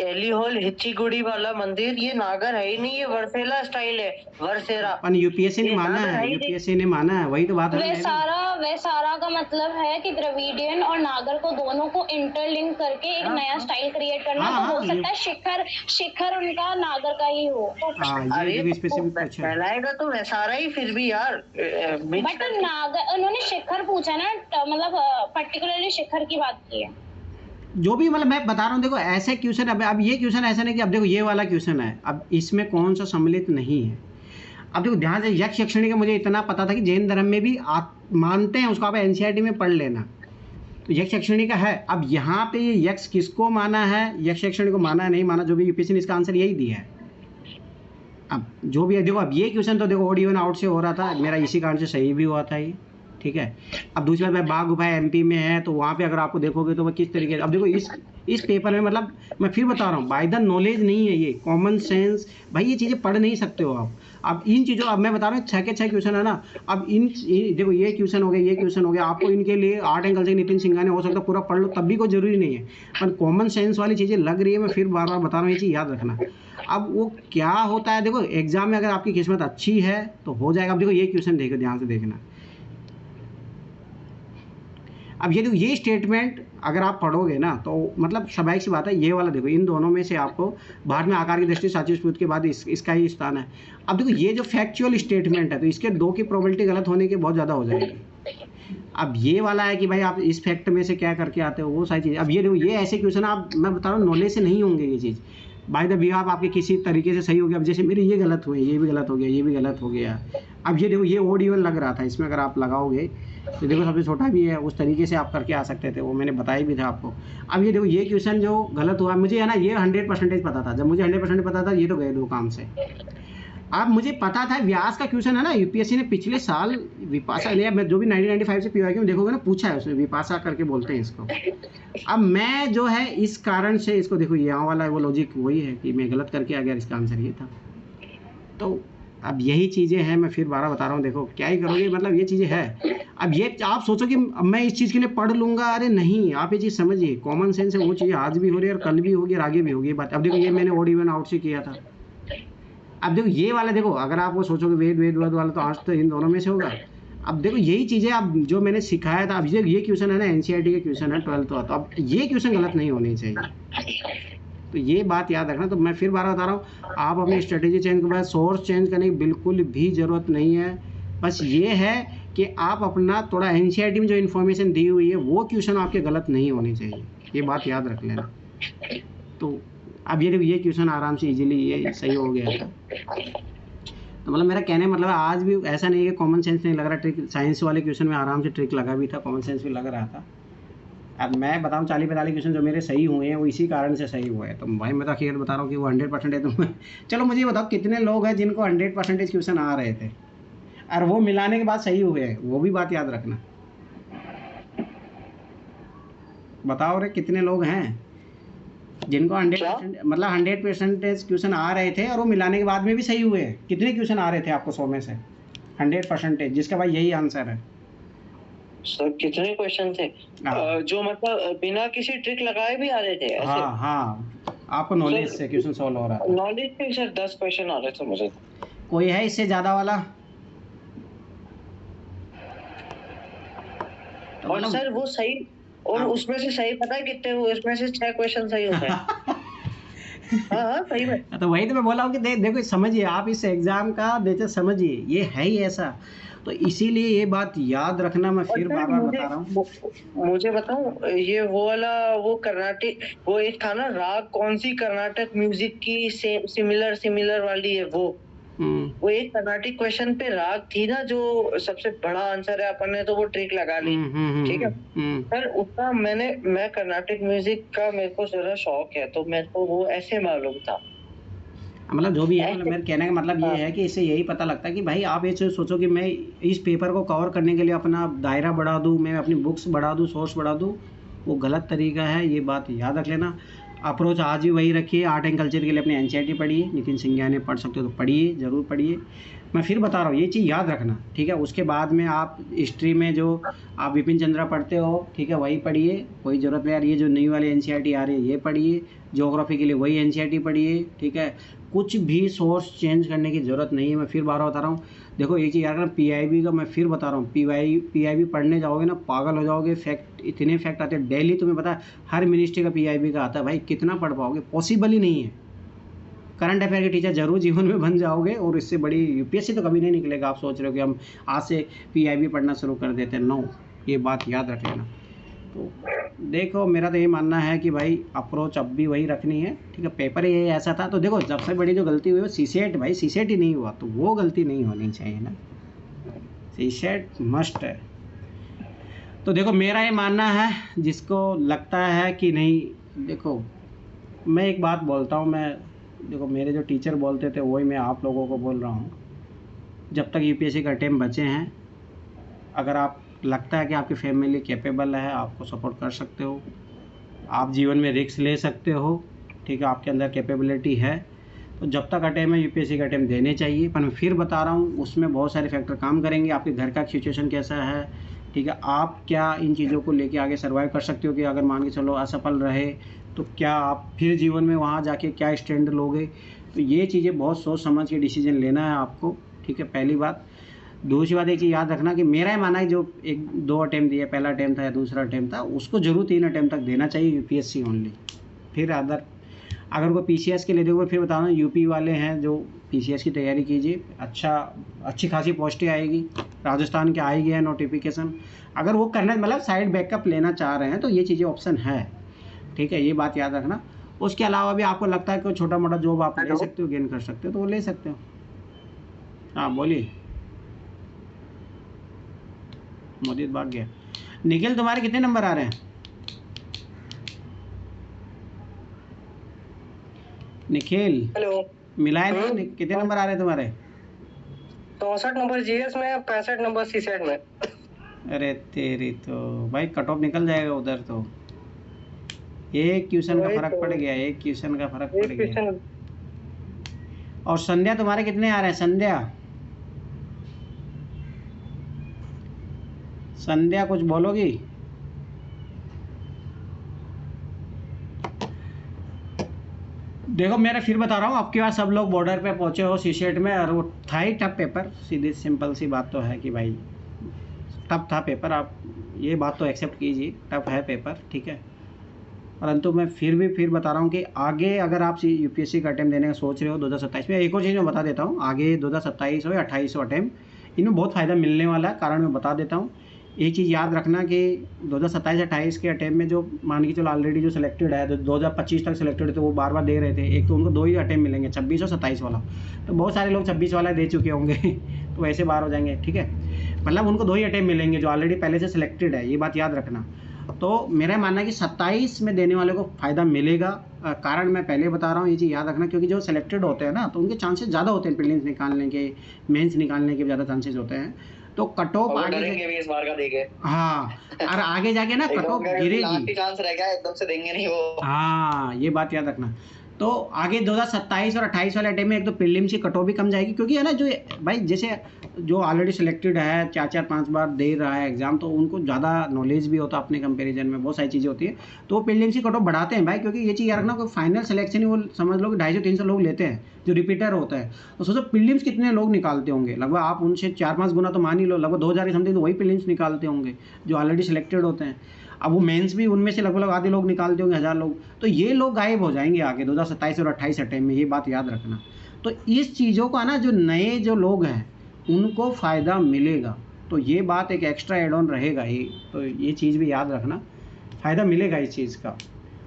एलिहोल हिच्चीगुड़ी वाला मंदिर ये नागर है ही नहीं, ये वर्सेला स्टाइल है, वर्सेरा। अपन यूपीएससी ने माना है, यूपीएससी ने माना है, वही तो बात है। वैसारा का मतलब है कि द्रविडियन और नागर को दोनों को इंटरलिंक करके एक नया स्टाइल क्रिएट करना। तो हो सकता है शिखर उनका नागर का ही हो। कहलाएगा तो वैसारा ही फिर भी यार। बट नागर उन्होंने शिखर पूछा ना, मतलब पर्टिकुलरली शिखर की बात की है। जो भी मतलब मैं बता रहा हूँ, देखो ऐसे क्वेश्चन, अब ये क्वेश्चन ऐसा नहीं कि अब देखो ये वाला क्वेश्चन है, अब इसमें कौन सा सम्मिलित नहीं है। अब देखो ध्यान से, यक्ष यक्षिणी का मुझे इतना पता था कि जैन धर्म में भी आप मानते हैं, उसको आप एनसीईआरटी में पढ़ लेना, तो यक्ष यक्षिणी का है। अब यहाँ पे ये यक्ष किसको माना है, यक्ष यक्षिणी को माना है नहीं माना, जो भी यूपीएससी ने इसका आंसर यही दिया है। अब जो भी है देखो, अब ये क्वेश्चन तो देखो ओड इवन आउट से हो रहा था, मेरा इसी कारण से सही भी हुआ था ये, ठीक है। अब दूसरी बात, बाघ गुफा एमपी में है तो वहाँ पे अगर आपको देखोगे तो वो किस तरीके से, अब देखो इस पेपर में, मतलब मैं फिर बता रहा हूँ, बाय द नॉलेज नहीं है ये, कॉमन सेंस, भाई ये चीज़ें पढ़ नहीं सकते हो आप। अब इन चीज़ों, अब मैं बता रहा हूँ 6 के 6 क्वेश्चन है ना। अब देखो ये क्वेश्चन हो गया, ये क्वेश्चन हो गया, आपको इनके लिए art and culture Nitin Singhania हो सकता है पूरा पढ़ लो, तब भी कोई जरूरी नहीं है, पर कॉमन सेंस वाली चीज़ें लग रही है। मैं फिर बार बार बता रहा हूँ, ये चीज़ याद रखना। अब वो क्या होता है, देखो एग्जाम में अगर आपकी किस्मत अच्छी है तो हो जाएगा। अब देखो ये क्वेश्चन देखो ध्यान से देखना, अब ये देखो ये स्टेटमेंट अगर आप पढ़ोगे ना तो मतलब स्वाभाविक सी बात है, ये वाला देखो इन दोनों में से आपको भारत में आकार की दृष्टि सातवीं स्फूर्त के बाद इसका ही स्थान है। अब देखो ये जो फैक्चुअल स्टेटमेंट है तो इसके 2 की प्रोबेबिलिटी गलत होने की बहुत ज़्यादा हो जाएगी। अब ये वाला है कि भाई आप इस फैक्ट में से क्या करके आते हो, वो सारी चीज़। अब ये देखो ये ऐसे क्वेश्चन आप, मैं बता रहा हूँ नॉलेज से नहीं होंगे ये चीज़, बाय द वे आप आपके किसी तरीके से सही हो गया। अब जैसे मेरे ये गलत हुए, ये भी गलत हो गया, ये भी गलत हो गया। अब ये देखो ये ओड इवन लग रहा था, इसमें अगर आप लगाओगे तो देखो सबसे छोटा भी है, उस तरीके से आप करके आ सकते थे, वो मैंने बताया भी था आपको। अब ये देखो ये क्वेश्चन जो गलत हुआ, मुझे है ना ये 100% पता था, जब मुझे 100% पता था ये तो गए 2 काम से। अब मुझे पता था व्यास का क्वेश्चन है ना, यूपीएससी ने पिछले साल विपाशा लिया, मैं जो भी 1995 से पीवाईक्यू में देखोगे ना पूछा है उसने, विपाशा करके बोलते हैं इसको। अब मैं जो है इस कारण से इसको देखो यहाँ वाला वो लॉजिक वही है कि मैं गलत करके आ गया, इसका आंसर ये था। तो अब यही चीज़ें हैं, मैं फिर 12 बता रहा हूँ, देखो क्या ही करोगे, मतलब ये चीज़ें है। अब ये आप सोचो कि अब मैं इस चीज़ के लिए पढ़ लूँगा, अरे नहीं, आप ये चीज़ समझिए, कॉमन सेंस है, वो चीज़ें आज भी हो रही है और कल भी होगी और आगे भी होगी बात। अब देखो ये मैंने ओड इवन आउट से किया था। अब देखो ये वाला, देखो अगर आप वो सोचोगे वेद वाला, तो आज तो इन दोनों में से होगा। अब देखो यही चीज़ें अब जो मैंने सिखाया था, अब ये क्वेश्चन है ना, एनसीईआरटी के क्वेश्चन है 12th का, तो अब ये क्वेश्चन गलत नहीं होने चाहिए, तो ये बात याद रखना। तो मैं फिर 12 बता रहा हूँ, आप अपनी स्ट्रेटेजी चेंज के बाद सोर्स चेंज करने की बिल्कुल भी ज़रूरत नहीं है। बस ये है कि आप अपना थोड़ा एनसीईआरटी में जो इन्फॉर्मेशन दी हुई है वो क्वेश्चन आपके गलत नहीं होने चाहिए, ये बात याद रख लेना। तो अब ये क्वेश्चन आराम से इजीली ये सही हो गया था। तो मतलब मेरा कहने मतलब आज भी ऐसा नहीं है कि कॉमन सेंस नहीं लग रहा, ट्रिक साइंस वाले क्वेश्चन में आराम से ट्रिक लगा भी था, कॉमन सेंस भी लग रहा था। अब मैं बताऊँ 40-45 क्वेश्चन जो मेरे सही हुए हैं वो इसी कारण से सही हुए हैं। तो भाई मैं तो अखिर बता रहा हूँ कि वो 100% है। तो चलो मुझे ये बताओ कितने लोग हैं जिनको 100% क्वेश्चन आ रहे थे और वो मिलाने के बाद सही हुए हैं, वो भी बात याद रखना। बताओ रे कितने लोग हैं जिनको 100% मतलब 100% क्वेश्चन आ रहे थे और वो मिलाने के बाद में भी सही हुए हैं? कितने क्वेश्चन आ रहे थे आपको 100 में से 100%, जिसका भाई यही आंसर है? सर कितने क्वेश्चन थे जो मतलब बिना किसी ट्रिक लगाए भी आ रहे थे ऐसे? हाँ, आपको नॉलेज से क्वेश्चन सॉल्व हो रहा है। नॉलेज पे सर 10 क्वेश्चन आ रहे थे मुझे। कोई है इससे ज़्यादा वाला? तो और सर वो सही, और उसमें से सही पता है कितने हुए? उसमें से 6 क्वेश्चन सही होते हैं। हाँ सही में। तो वही तो मैं बोला हूँ कि देखो समझिए, आप इस एग्ज़ाम का देते समझिए, ये है ही ऐसा, तो इसीलिए ये बात याद रखना। मैं फिर बार बार बता रहा हूँ। मुझे बताऊँ, ये वो वाला वो कर्नाटक, वो एक था ना राग, कौन सी कर्नाटक म्यूजिक की सिमिलर वाली है वो एक कर्नाटिक क्वेश्चन पे राग थी ना, जो सबसे बड़ा आंसर है, अपन ने तो वो ट्रिक लगा ली। ठीक है सर, उसका मैं कर्नाटिक म्यूजिक का मेरे को जरा शौक है, तो मेरे को वो ऐसे मालूम था। मतलब जो भी है, मतलब मेरे कहने का मतलब ये है कि इससे यही पता लगता है कि भाई आप ये सोचो कि मैं इस पेपर को कवर करने के लिए अपना दायरा बढ़ा दूँ, मैं अपनी बुक्स बढ़ा दूँ, सोर्स बढ़ा दूँ, वो गलत तरीका है, ये बात याद रख लेना। अप्रोच आज भी वही रखिए। आर्ट एंड कल्चर के लिए अपने एनसीईआरटी पढ़िए, नितिन सिंघिया पढ़ सकते हो तो पढ़िए, ज़रूर पढ़िए। मैं फिर बता रहा हूँ, ये चीज़ याद रखना, ठीक है। उसके बाद में आप हिस्ट्री में जो आप विपिन चंद्रा पढ़ते हो, ठीक है, वही पढ़िए, कोई ज़रूरत नहीं यार ये जो नई वाली एनसीईआरटी आ रही है ये पढ़िए। ज्योग्राफी के लिए वही एनसीईआरटी पढ़िए, ठीक है। कुछ भी सोर्स चेंज करने की ज़रूरत नहीं है। मैं फिर बार बता रहा हूँ, देखो एक चीज़ याद रखना, पीआईबी का मैं फिर बता रहा हूँ, पीआईबी पढ़ने जाओगे ना पागल हो जाओगे। फैक्ट, इतने फैक्ट आते हैं डेली, तुम्हें पता है हर मिनिस्ट्री का पीआईबी का आता है भाई, कितना पढ़ पाओगे? पॉसिबल ही नहीं है। करंट अफेयर के टीचर जरूर जीवन में बन जाओगे, और इससे बड़ी यूपीएससी तो कभी नहीं निकलेगा। आप सोच रहे हो कि हम आज से पीआईबी पढ़ना शुरू कर देते हैं, नो, ये बात याद रख लेना। तो देखो मेरा तो ये मानना है कि भाई अप्रोच अब भी वही रखनी है, ठीक है। पेपर ये ऐसा था, तो देखो सबसे बड़ी जो गलती हुई वो सीसेट, भाई सीसेट ही नहीं हुआ, तो वो गलती नहीं होनी चाहिए ना, सीसेट मस्ट है। तो देखो मेरा ये मानना है, जिसको लगता है कि नहीं, देखो मैं एक बात बोलता हूँ, मैं देखो मेरे जो टीचर बोलते थे वही मैं आप लोगों को बोल रहा हूँ। जब तक यूपीएससी का अटेम्प्ट बचे हैं, अगर आप लगता है कि आपकी फैमिली कैपेबल है, आपको सपोर्ट कर सकते हो, आप जीवन में रिस्क ले सकते हो, ठीक है, आपके अंदर कैपेबिलिटी है, तो जब तक अटेम्प्ट है यूपीएससी का अटेम्प्ट देने चाहिए। पर मैं फिर बता रहा हूँ, उसमें बहुत सारे फैक्टर काम करेंगे। आपके घर का सिचुएशन कैसा है, ठीक है, आप क्या इन चीज़ों को लेके आगे सर्वाइव कर सकते हो, कि अगर मान के चलो असफल रहे तो क्या आप फिर जीवन में वहाँ जाके क्या स्टैंड लोगे। तो ये चीज़ें बहुत सोच समझ के डिसीजन लेना है आपको, ठीक है, पहली बात। दूसरी बात एक चीज़ याद रखना कि मेरा ही मानना है, जो 1-2 अटेम्प्ट दिया, पहला अटेम्प्ट था या दूसरा अटेम्प्ट था, उसको जरूर 3 अटेम्प्ट तक देना चाहिए यूपीएससी ओनली। फिर अगर कोई पीसीएस के लिए देखो, फिर बता रहा हूँ यूपी वाले हैं जो पीसीएस की तैयारी कीजिए, अच्छी खासी पोस्टें आएगी। राजस्थान के आएगी है नोटिफिकेशन, अगर वो करना मतलब साइड बैकअप लेना चाह रहे हैं तो ये चीज़ें ऑप्शन है, ठीक है, ये बात याद रखना। उसके अलावा भी आपको लगता है कि छोटा मोटा जॉब आप ले सकते हो, गेन कर सकते हो, तो वो ले सकते हो। हाँ बोलिए, मोदी भाग गया। निखिल तुम्हारे कितने नंबर आ रहे हैं? निखिल हेलो, मिलाए नहीं, कितने नंबर आ रहे हैं तुम्हारे? 64 नंबर जीएस में, 65 नंबर सीसेट में। अरे तेरी तो भाई कट ऑफ निकल जाएगा उधर, तो एक क्वेश्चन का फर्क पड़ गया, एक क्वेश्चन का फर्क पड़ गया। और संध्या तुम्हारे कितने आ रहे हैं? संध्या कुछ बोलोगी? देखो मेरा फिर बता रहा हूँ, आपके पास सब लोग बॉर्डर पे पहुँचे हो सीसेट में, और वो था ही टफ पेपर, सीधी सिंपल सी बात तो है कि भाई टफ था पेपर, आप ये बात तो एक्सेप्ट कीजिए, टफ है पेपर, ठीक है। परंतु मैं फिर बता रहा हूँ कि आगे अगर आप यूपीएससी का अटेम्प्ट देने का सोच रहे हो 2027 में, एक और चीज़ मैं बता देता हूँ, आगे 2027 हो या 28 हो अटेम्प्ट, इनमें बहुत फ़ायदा मिलने वाला है। कारण मैं बता देता हूँ, एक चीज़ याद रखना कि 2027-28 के अटेम्प्ट में जो मान के चलो ऑलरेडी जो सिलेक्टेड है, 2025 तक सिलेक्टेड थे, वो बार बार दे रहे थे, एक तो उनको 2 ही अटेम्प्ट मिलेंगे, 26 और 27 वाला, तो बहुत सारे लोग 26 वाला दे चुके होंगे तो वैसे बाहर हो जाएंगे, ठीक है। मतलब उनको 2 ही अटेम्प्ट मिलेंगे जो ऑलरेडी पहले से सिलेक्टेड है, ये बात याद रखना। तो मेरा मानना है कि 27 में देने वाले को फ़ायदा मिलेगा। कारण मैं पहले बता रहा हूँ, ये चीज़ याद रखना, क्योंकि जो सिलेक्टेड होते हैं ना, तो उनके चांसेस ज़्यादा होते हैं प्रीलिम्स निकालने के, मेंस निकालने के ज़्यादा चांसेस होते हैं। तो कट ऑफ आगे भी इस बार का देखे, हाँ, और आगे जाके ना कट ऑफ गिरेगी, चांस रह गया, एकदम से देंगे नहीं वो। हाँ, ये बात याद रखना। तो आगे 2027 और 28 वाले टाइम में एक तो प्रीलिम्स की कट ऑफ भी कम जाएगी, क्योंकि है ना, जो भाई जैसे जो ऑलरेडी सिलेक्टेड है, 4-5 बार दे रहा है एग्जाम, तो उनको ज़्यादा नॉलेज भी होता है अपने कंपैरिजन में, बहुत सारी चीज़ें होती है, तो वो प्रीलिम्स की कट ऑफ बढ़ाते हैं भाई, क्योंकि ये चीज़ याद रखना, कोई फाइनल सिलेक्शन ही वो समझ लो कि 250-300 लोग लेते हैं जो रिपीटर होता है। तो सोचो प्रीलिम्स कितने लोग निकालते होंगे, लगभग आप उनसे 4-5 गुना तो मान ही लो, लगभग 2000 के समथिंग तो वही प्रीलिम्स निकालते होंगे जो ऑलरेडी सिलेक्टेड होते हैं। अब वो मेंस भी उनमें से लगभग आधे लोग निकालते होंगे, 1000 लोग, तो ये लोग गायब हो जाएंगे आगे 2027 और 28 अटेम्प्ट में, ये बात याद रखना। तो इस चीज़ों का ना, जो नए जो लोग हैं उनको फ़ायदा मिलेगा, तो ये बात एक एक्स्ट्रा एड ऑन रहेगा ही, तो ये चीज़ भी याद रखना, फ़ायदा मिलेगा इस चीज़ का।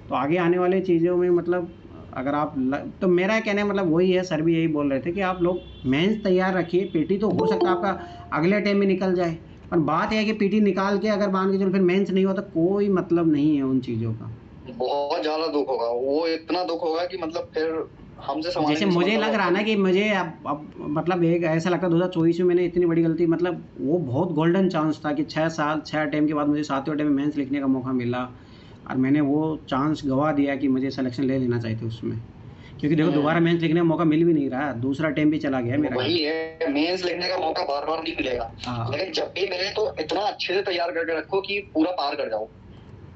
तो आगे आने वाले चीज़ों में मतलब अगर आप तो मेरा कहने मतलब वही है, सर भी यही बोल रहे थे कि आप लोग मेंस तैयार रखिए, पीटी तो हो सकता है आपका अगले टाइम में निकल जाए, पर बात है कि पीटी निकाल के अगर मान के चलो फिर मेंस नहीं होता, कोई मतलब नहीं है उन चीज़ों का। बहुत ज़्यादा दुख होगा, वो इतना दुख होगा कि मतलब फिर हमसे जैसे मुझे लग रहा ना कि मुझे अब मतलब एक ऐसा लगता 2024 में मैंने इतनी बड़ी गलती, मतलब वो बहुत गोल्डन चांस था कि 6 अटेम्प्ट के बाद मुझे 7वें अटेम्प्ट में मेंस लिखने का मौका मिला, और मैंने वो चांस गवा दिया कि मुझे सिलेक्शन ले लेना चाहिए था उसमें, क्योंकि देखो दोबारा मेंस लिखने का मौका मिल भी नहीं रहा, दूसरा अटेम्प्ट भी चला गया मेरा। वही है, मेंस लिखने का मौका बार बार नहीं मिलेगा, लेकिन जब भी मिले तो इतना अच्छे से तैयार करके रखो कि पूरा पार कर जाओ।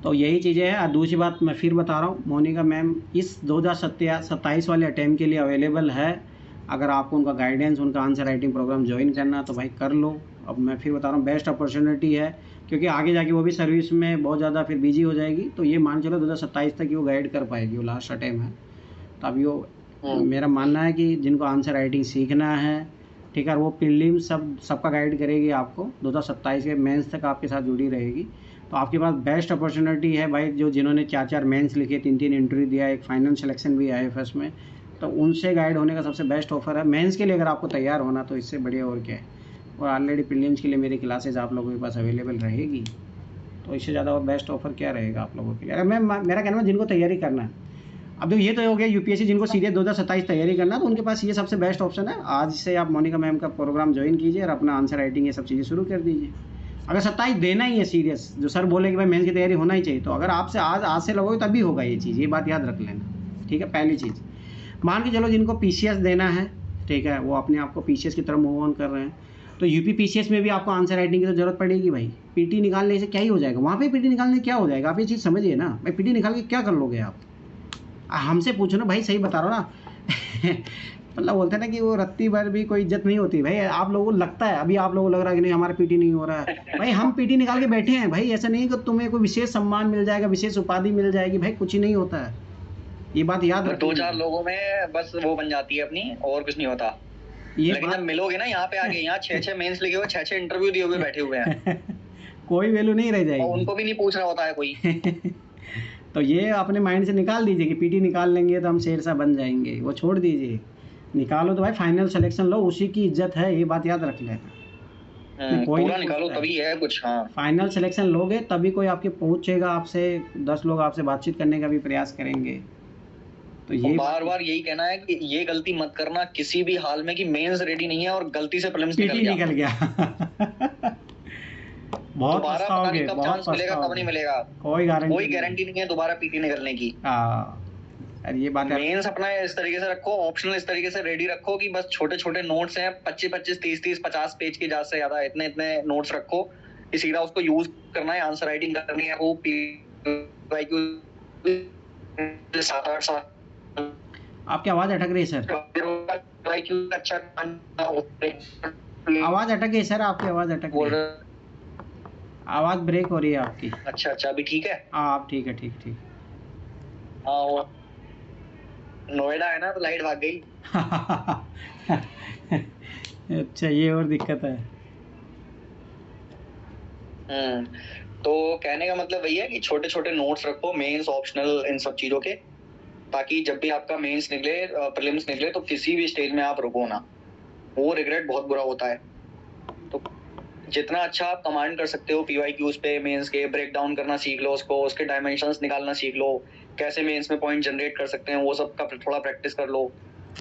तो यही चीज़ें हैं। और दूसरी बात मैं फिर बता रहा हूँ, मोनिका मैम इस 2027 वाले अटेम्प्ट के लिए अवेलेबल है, अगर आपको उनका गाइडेंस, उनका आंसर राइटिंग प्रोग्राम ज्वाइन करना तो भाई कर लो। अब मैं फिर बता रहा हूँ, बेस्ट अपॉर्चुनिटी है, क्योंकि आगे जाके वो भी सर्विस में बहुत ज़्यादा फिर बिजी हो जाएगी, तो ये मान चलो 2027 तक ही वो गाइड कर पाएगी, वो लास्ट अटेम्प्ट है। तो अभी वो मेरा मानना है कि जिनको आंसर राइटिंग सीखना है, ठीक है, वो प्रीलिम सबका गाइड करेगी आपको, 2027 के मेंस तक आपके साथ जुड़ी रहेगी। तो आपके पास बेस्ट अपॉर्चुनिटी है भाई, जो जिन्होंने 4 मेंस लिखे, 3 इंटरव्यू दिया, एक फाइनल सिलेक्शन भी IFS में, तो उनसे गाइड होने का सबसे बेस्ट ऑफर है। मेंस के लिए अगर आपको तैयार होना तो इससे बढ़िया और क्या है। और ऑलरेडी प्रीलिम्स के लिए मेरी क्लासेज आप लोगों के पास अवेलेबल रहेगी, तो इससे ज़्यादा और बेस्ट ऑफर क्या रहेगा आप लोगों के लिए। अगर मेरा कहना है जिनको तैयारी करना है, अब देखो ये तो हो गया यूपीएससी, जिनको सीधे 2027 तैयारी करना, तो उनके पास ये सबसे बेस्ट ऑप्शन है। आज से आप मोनिका मैम का प्रोग्राम ज्वाइन कीजिए और अपना आंसर राइटिंग ये सब चीज़ें शुरू कर दीजिए। अगर 27 देना ही है सीरियस, जो सर बोले कि भाई मेंस की तैयारी होना ही चाहिए, तो अगर आपसे आज से लगोगे तभी होगा ये चीज़, ये बात याद रख लेना, ठीक है। पहली चीज़ मान के चलो जिनको PCS देना है, ठीक है, वो अपने आप को PCS की तरफ मूव ऑन कर रहे हैं, तो यूपी PCS में भी आपको आंसर राइटिंग की तो जरूरत पड़ेगी भाई। PT निकालने से क्या ही हो जाएगा, वहाँ पे PT निकालने क्या हो जाएगा, आप ये चीज़ समझिए ना भाई। PT निकाल के क्या कर लोगे आप, हमसे पूछो ना भाई, सही बता रहा हूँ ना मतलब बोलते हैं ना कि वो रत्ती भर भी कोई इज्जत नहीं होती भाई। आप लोगों को लगता है, अभी आप लोगों को लग रहा है कि नहीं हमारा PT नहीं हो रहा है, भाई हम PT निकाल के बैठे हैं भाई। ऐसा नहीं कि तुम्हें कोई विशेष सम्मान मिल जाएगा, विशेष उपाधि मिल जाएगी, भाई कुछ ही नहीं होता है, ये बात याद रखो। 2-4 लोगों में बस वो बन जाती है अपनी, और कुछ नहीं होता। लेकिन जब मिलोगे ना यहाँ पे आगे, यहाँ 6 मेंस लिखे हुए, 6 इंटरव्यू दिए हुए बैठे हुए हैं कोई वैल्यू नहीं रह जाएगी, उनको भी नहीं पूछ रहा होता है कोई तो ये अपने माइंड से निकाल दीजिए कि PT निकाल लेंगे तो हम शेरशाह बन जाएंगे, वो छोड़ दीजिए। निकालो तो भाई फाइनल सिलेक्शन लो, उसी की इज्जत है, ये बात याद रख लेना। पूरा निकालो तभी है कुछ। हाँ, फाइनल सिलेक्शन लोगे तभी कोई आपके पहुंचेगा, आपसे 10 लोग आपसे बातचीत करने का भी प्रयास करेंगे। तो ये बार यही कहना है कि ये गलती मत करना किसी भी हाल में कि मेंस रेडी नहीं है और गलती से प्रीलिम्स निकल गया बहुत पछताओगे, कब चांस मिलेगा कब नहीं मिलेगा, कोई गारंटी नहीं है दोबारा PT निकलने की। और ये बात मेंस अपना इस तरीके से रखो, ऑप्शनल इस तरीके से रेडी रखो कि बस छोटे छोटे नोट्स हैं, 25-25, 30-30, 50 पेज के ज्यादा से ज्यादा इतने इतने नोट्स रखो कि सीधा उसको यूज करना है, आंसर राइटिंग करनी है। वो PYQ 7-8 साल। आपकी आवाज अटक रही है सर, अच्छा आवाज अटक गई सर, आपकी आवाज अटक रही है, आवाज ब्रेक हो रही है आपकी। अच्छा अभी ठीक है? हाँ आप ठीक है, ठीक। हाँ नोएडा है ना तो लाइट भाग गई। अच्छा ये और दिक्कत है। तो कहने का मतलब वही है कि छोटे छोटे नोट्स रखो, मेंस ऑप्शनल इन सब चीजों के, ताकि जब भी आपका मेंस निकले, प्रीलिम्स निकले, तो किसी भी स्टेज में आप रुको ना। वो रिग्रेट बहुत बुरा होता है। तो जितना अच्छा आप कमांड कर सकते हो PYQs पे, मेंस के ब्रेक डाउन करना सीख लो उसको, उसके डायमेंशंस निकालना सीख लो, कैसे मेंस में पॉइंट जनरेट कर सकते हैं, वो सब का थोड़ा प्रैक्टिस कर लो।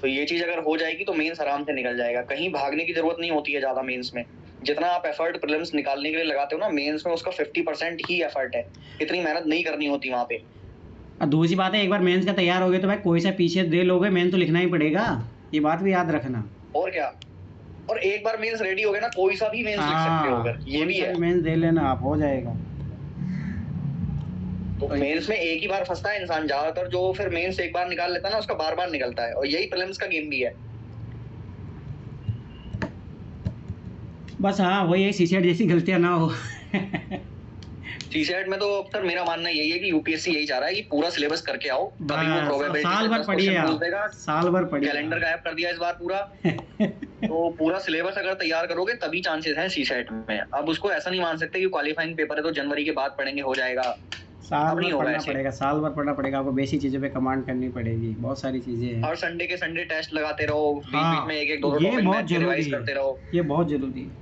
तो ये चीज अगर हो जाएगी तो मेंस आराम से निकल जाएगा। कहीं भागने की जरूरत नहीं होती है ज्यादा मेंस में। जितना आप एफर्ट प्रीलिम्स निकालने के लिए लगाते हो ना, मेंस में उसका 50% ही एफर्ट है। इतनी मेहनत नहीं करनी होती वहाँ पे। और दूसरी बात है, एक बार मेंस का तैयार हो गए तो भाई कोई सा पीछे दे लोगे, मेंस तो लिखना ही पड़ेगा, ये बात भी याद रखना। और क्या, और एक बार मेंस रेडी हो गए ना, कोई सा भी मेंस लिख सकते हो अगर, ये भी है। मेंस दे लेना आप, हो जाएगा। तो मेंस में एक ही बार फंसता है इंसान ज्यादातर, जो फिर मेंस एक बार निकाल लेता है ना, उसका बार बार निकलता है। और यही प्रीलिम्स का गेम भी है। बस हाँ वही है, सीसेट जैसी गलतियां ना हो। सीसेट में तो सर मेरा मानना यही है कि यूपीएससी यही चाह रहा है कि पूरा सिलेबस करके आओ, तभी वो प्रोबेबिलिटी साल भर पढ़िए आप, साल भर पढ़िए। कैलेंडर गायब कर दिया इस बार पूरा। तो पूरा सिलेबस अगर तैयार करोगे तभी चांसेस हैं सीसेट में। अब उसको ऐसा नहीं मान सकते कि क्वालिफाइंग पेपर है तो जनवरी के बाद पढ़ेंगे हो जाएगा। साल भर पढ़ना पड़ेगा, साल भर पढ़ना पड़ेगा आपको, बेसिक चीजों पे कमांड करनी पड़ेगी, बहुत सारी चीजें हैं। हर संडे के संडे टेस्ट लगाते रहो, बीच में एक दो ये बहुत जरूरी करते रहो, ये बहुत जरूरी है।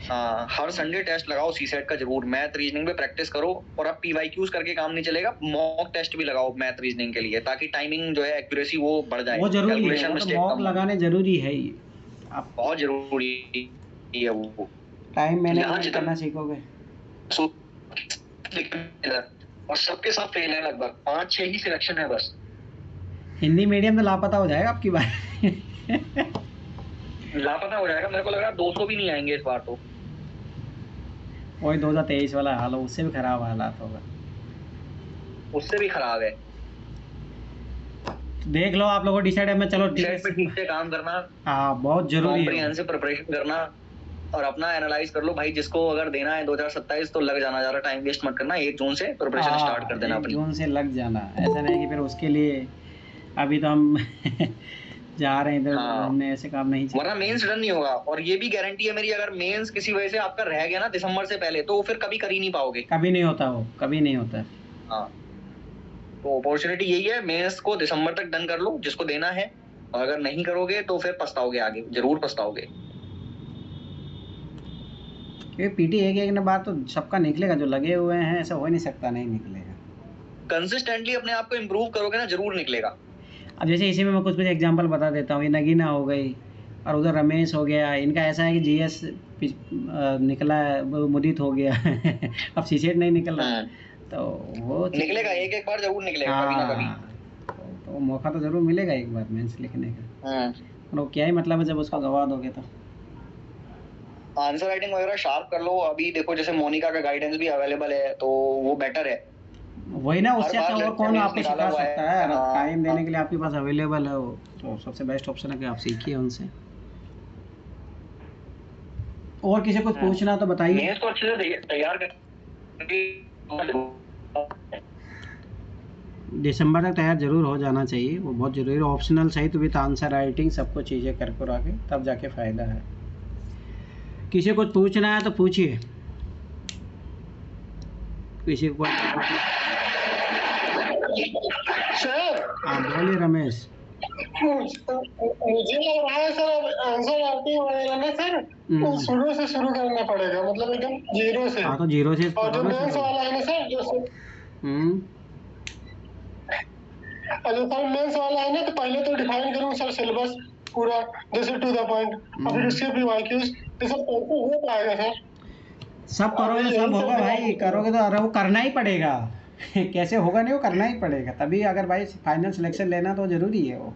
हाँ हर संडे टेस्ट लगाओ सीसेट का जरूर, मैथ रीजनिंग पे प्रैक्टिस करो। और अब PYQs करके काम नहीं चलेगा, मॉक टेस्ट भी लगाओ मैथ रीजनिंग के लिए, ताकि टाइमिंग जो है एक्यूरेसी वो बढ़ जाए। वो जरूरी है, तो मॉक लगाने जरूरी है ही, आप बहुत जरूरी है वो। टाइम मैनेजमेंट करना सीखोगे। और सबके साथ फेल है, लगभग 5-6 ही सिलेक्शन है बस। हिंदी मीडियम में लापता हो जाएगा आपकी बात। लापता हो जाएगा, मेरे को लग रहा है 200 भी नहीं आएंगे इस बार तो। वही 2023 वाला हाल हो, उससे भी खराब हालात होगा, उससे भी खराब है। देख लो आप लोगों डिसाइड है। मैं चलो ठीक से काम करना, हाँ बहुत जरूरी है, कॉम्प्रिहेंसिव प्रिपरेशन करना और अपना एनालाइज कर लो भाई। जिसको अगर देना है 2027 तो लग जाना, ज़्यादा टाइम वेस्ट मत करना। 1 जून से प्रिपरेशन स्टार्ट कर देना अपनी। 1 जून से लग जाना, ऐसा नहीं कि फिर उसके लिए अभी तो हम जा रहे हैं इधर, हमने ऐसे काम नहीं किया, वरना मेंस डन नहीं होगा। और ये भी गारंटी है मेरी, अगर मेंस किसी वजह से आपका रह गया ना दिसंबर से पहले, तो फिर कभी कर ही नहीं पाओगे। कभी नहीं होता, वो कभी नहीं होता। हाँ तो अपॉर्चुनिटी यही है, मेंस को दिसंबर तक डन कर लो जिसको देना है। और अगर नहीं करोगे तो फिर पछताओगे, आगे जरूर पछताओगे। पीटी एक बार तो सबका निकलेगा, जो लगे हुए हैं, ऐसा हो नहीं सकता नहीं निकलेगा। कंसिस्टेंटली अपने आप को इम्प्रूव करोगे ना, जरूर निकलेगा। अब जैसे इसी में मैं कुछ एग्जांपल बता देता हूँ। ये नगीना हो गई और उधर रमेश हो गया, इनका ऐसा है कि जीएस निकला, मुदित हो गया। अब सीसेट नहीं निकल रहा, तो वो निकलेगा, एक बार जरूर निकलेगा कभी ना कभी। तो मौका तो जरूर मिलेगा एक बार मेंस लिखने का। तो क्या ही मतलब है जब उसको गवा दोगे तो। आंसर राइटिंग वगैरह शार्प कर लो। अभी देखो जैसे मोनिका का गाइडेंस भी अवेलेबल है, तो वो बेटर है। वही ना, उससे अच्छा और कौन आपको सिखा सकता है। टाइम देने के लिए आपके पास अवेलेबल है वो, तो सबसे बेस्ट ऑप्शन है कि आप सीखिए उनसे। और किसी को पूछना तो बताइए। तो अच्छे से तैयार कर, दिसंबर तक तैयार जरूर हो जाना चाहिए, वो बहुत जरूरी है। ऑप्शनल सहित विद आंसर राइटिंग सबको चीज़ें कर आके तब जाके फ़ायदा है। किसी को पूछना है तो पूछिए, किसी को। हाँ बोलिए रमेश। मुझे लग रहा है सर आंसर राइटिंग वगैरह ना सर शुरू से शुरू करना पड़ेगा, मतलब एकदम जीरो से। हाँ तो जीरो से। और जो मेंस वाला है ना सर, जैसे सर मेंस वाला है ना, तो पहले तो डिफाइन करूँ सर सिलेबस पूरा, जैसे टू द पॉइंट, और फिर उसके PYQs, ये सब कैसे हो पाएगा सर? सब करोगे सब होगा भाई, करोगे तो अरे वो करना ही पड़ेगा। कैसे होगा नहीं, वो करना ही पड़ेगा तभी। अगर भाई फाइनल सिलेक्शन लेना तो ज़रूरी है वो।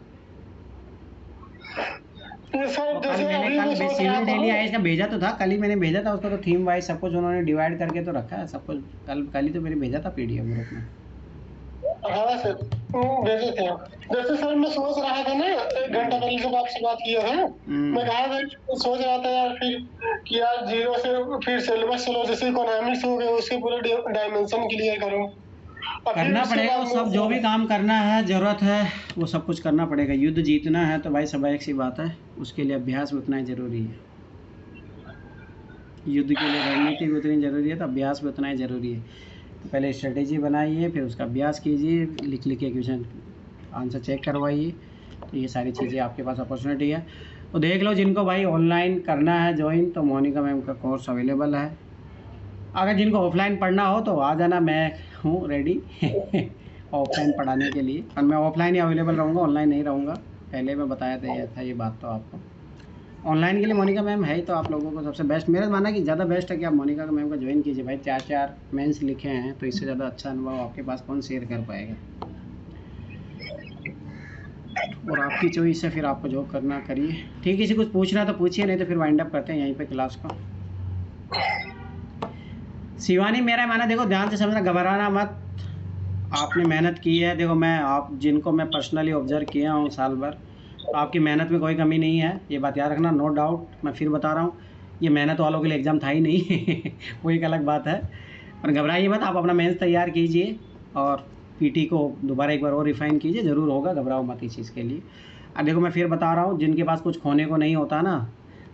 सर कल जैसे मैंने अभी मैं सोच रहा सिविल डेली था, आईएएस का भेजा तो था, कल ही मैंने भेजा था उसको, तो थीम वाइज सब कुछ उन्होंने डिवाइड करके तो रखा है सब कुछ। कल ही तो मैंने भेजा था पीडीएफ ग्रुप में। हाँ सर भेजे थे। जैसे सर मैं सोच रहा था ना, 1 घंटा पहले जब आपसे बात किया था, मैं कहा था सोच रहा था यार फिर कि यार 0 से फिर सिलेबस चलो, जैसे इकोनॉमिक्स हो गए उसके पूरे डायमेंशन क्लियर करो, और फिर करना उसके पड़ेगा वो बाद सब, जो भी काम करना है ज़रूरत है वो सब कुछ करना पड़ेगा। युद्ध जीतना है तो भाई सब एक सी बात है, उसके लिए अभ्यास भी उतना ही ज़रूरी है। युद्ध के लिए रणनीति भी उतनी ज़रूरी है तो अभ्यास भी उतना ही ज़रूरी है। तो पहले स्ट्रेटेजी बनाइए, फिर उसका अभ्यास कीजिए, लिख के क्वेश्चन आंसर चेक करवाइए। तो ये सारी चीज़ें आपके पास अपॉर्चुनिटी है। तो देख लो, जिनको भाई ऑनलाइन करना है ज्वाइन तो मोनिका मैम का कोर्स अवेलेबल है। अगर जिनको ऑफलाइन पढ़ना हो तो आ जाना, मैं हूँ रेडी ऑफलाइन पढ़ाने के लिए। और मैं ऑफलाइन ही अवेलेबल रहूँगा, ऑनलाइन नहीं रहूँगा, पहले मैं बताया था ये बात तो आपको। ऑनलाइन के लिए मोनिका मैम है ही, तो आप लोगों को सबसे बेस्ट मेरा मानना कि ज़्यादा बेस्ट है कि आप मोनिका मैम को ज्वाइन कीजिए भाई। 4 मेंस लिखे हैं तो इससे ज़्यादा अच्छा अनुभव आपके पास कौन शेयर कर पाएगा। और आपकी चॉइस है, फिर आपको जो करना करिए। ठीक है, किसी कुछ पूछना तो पूछिए, नहीं तो फिर वाइंड अप करते हैं यहीं पे क्लास को। शिवानी, मेरा माना देखो ध्यान से समझना, घबराना मत। आपने मेहनत की है, देखो मैं आप जिनको मैं पर्सनली ऑब्जर्व किया हूँ साल भर, तो आपकी मेहनत में कोई कमी नहीं है, ये बात याद रखना। नो डाउट, मैं फिर बता रहा हूँ, ये मेहनत वालों के लिए एग्ज़ाम था ही नहीं वो एक अलग बात है। पर घबराइए मत, आप अपना मेंस तैयार कीजिए और पीटी को दोबारा एक बार और रिफ़ाइन कीजिए, ज़रूर होगा, घबराओ मत इस चीज़ के लिए। अब देखो मैं फिर बता रहा हूँ, जिनके पास कुछ खोने को नहीं होता ना,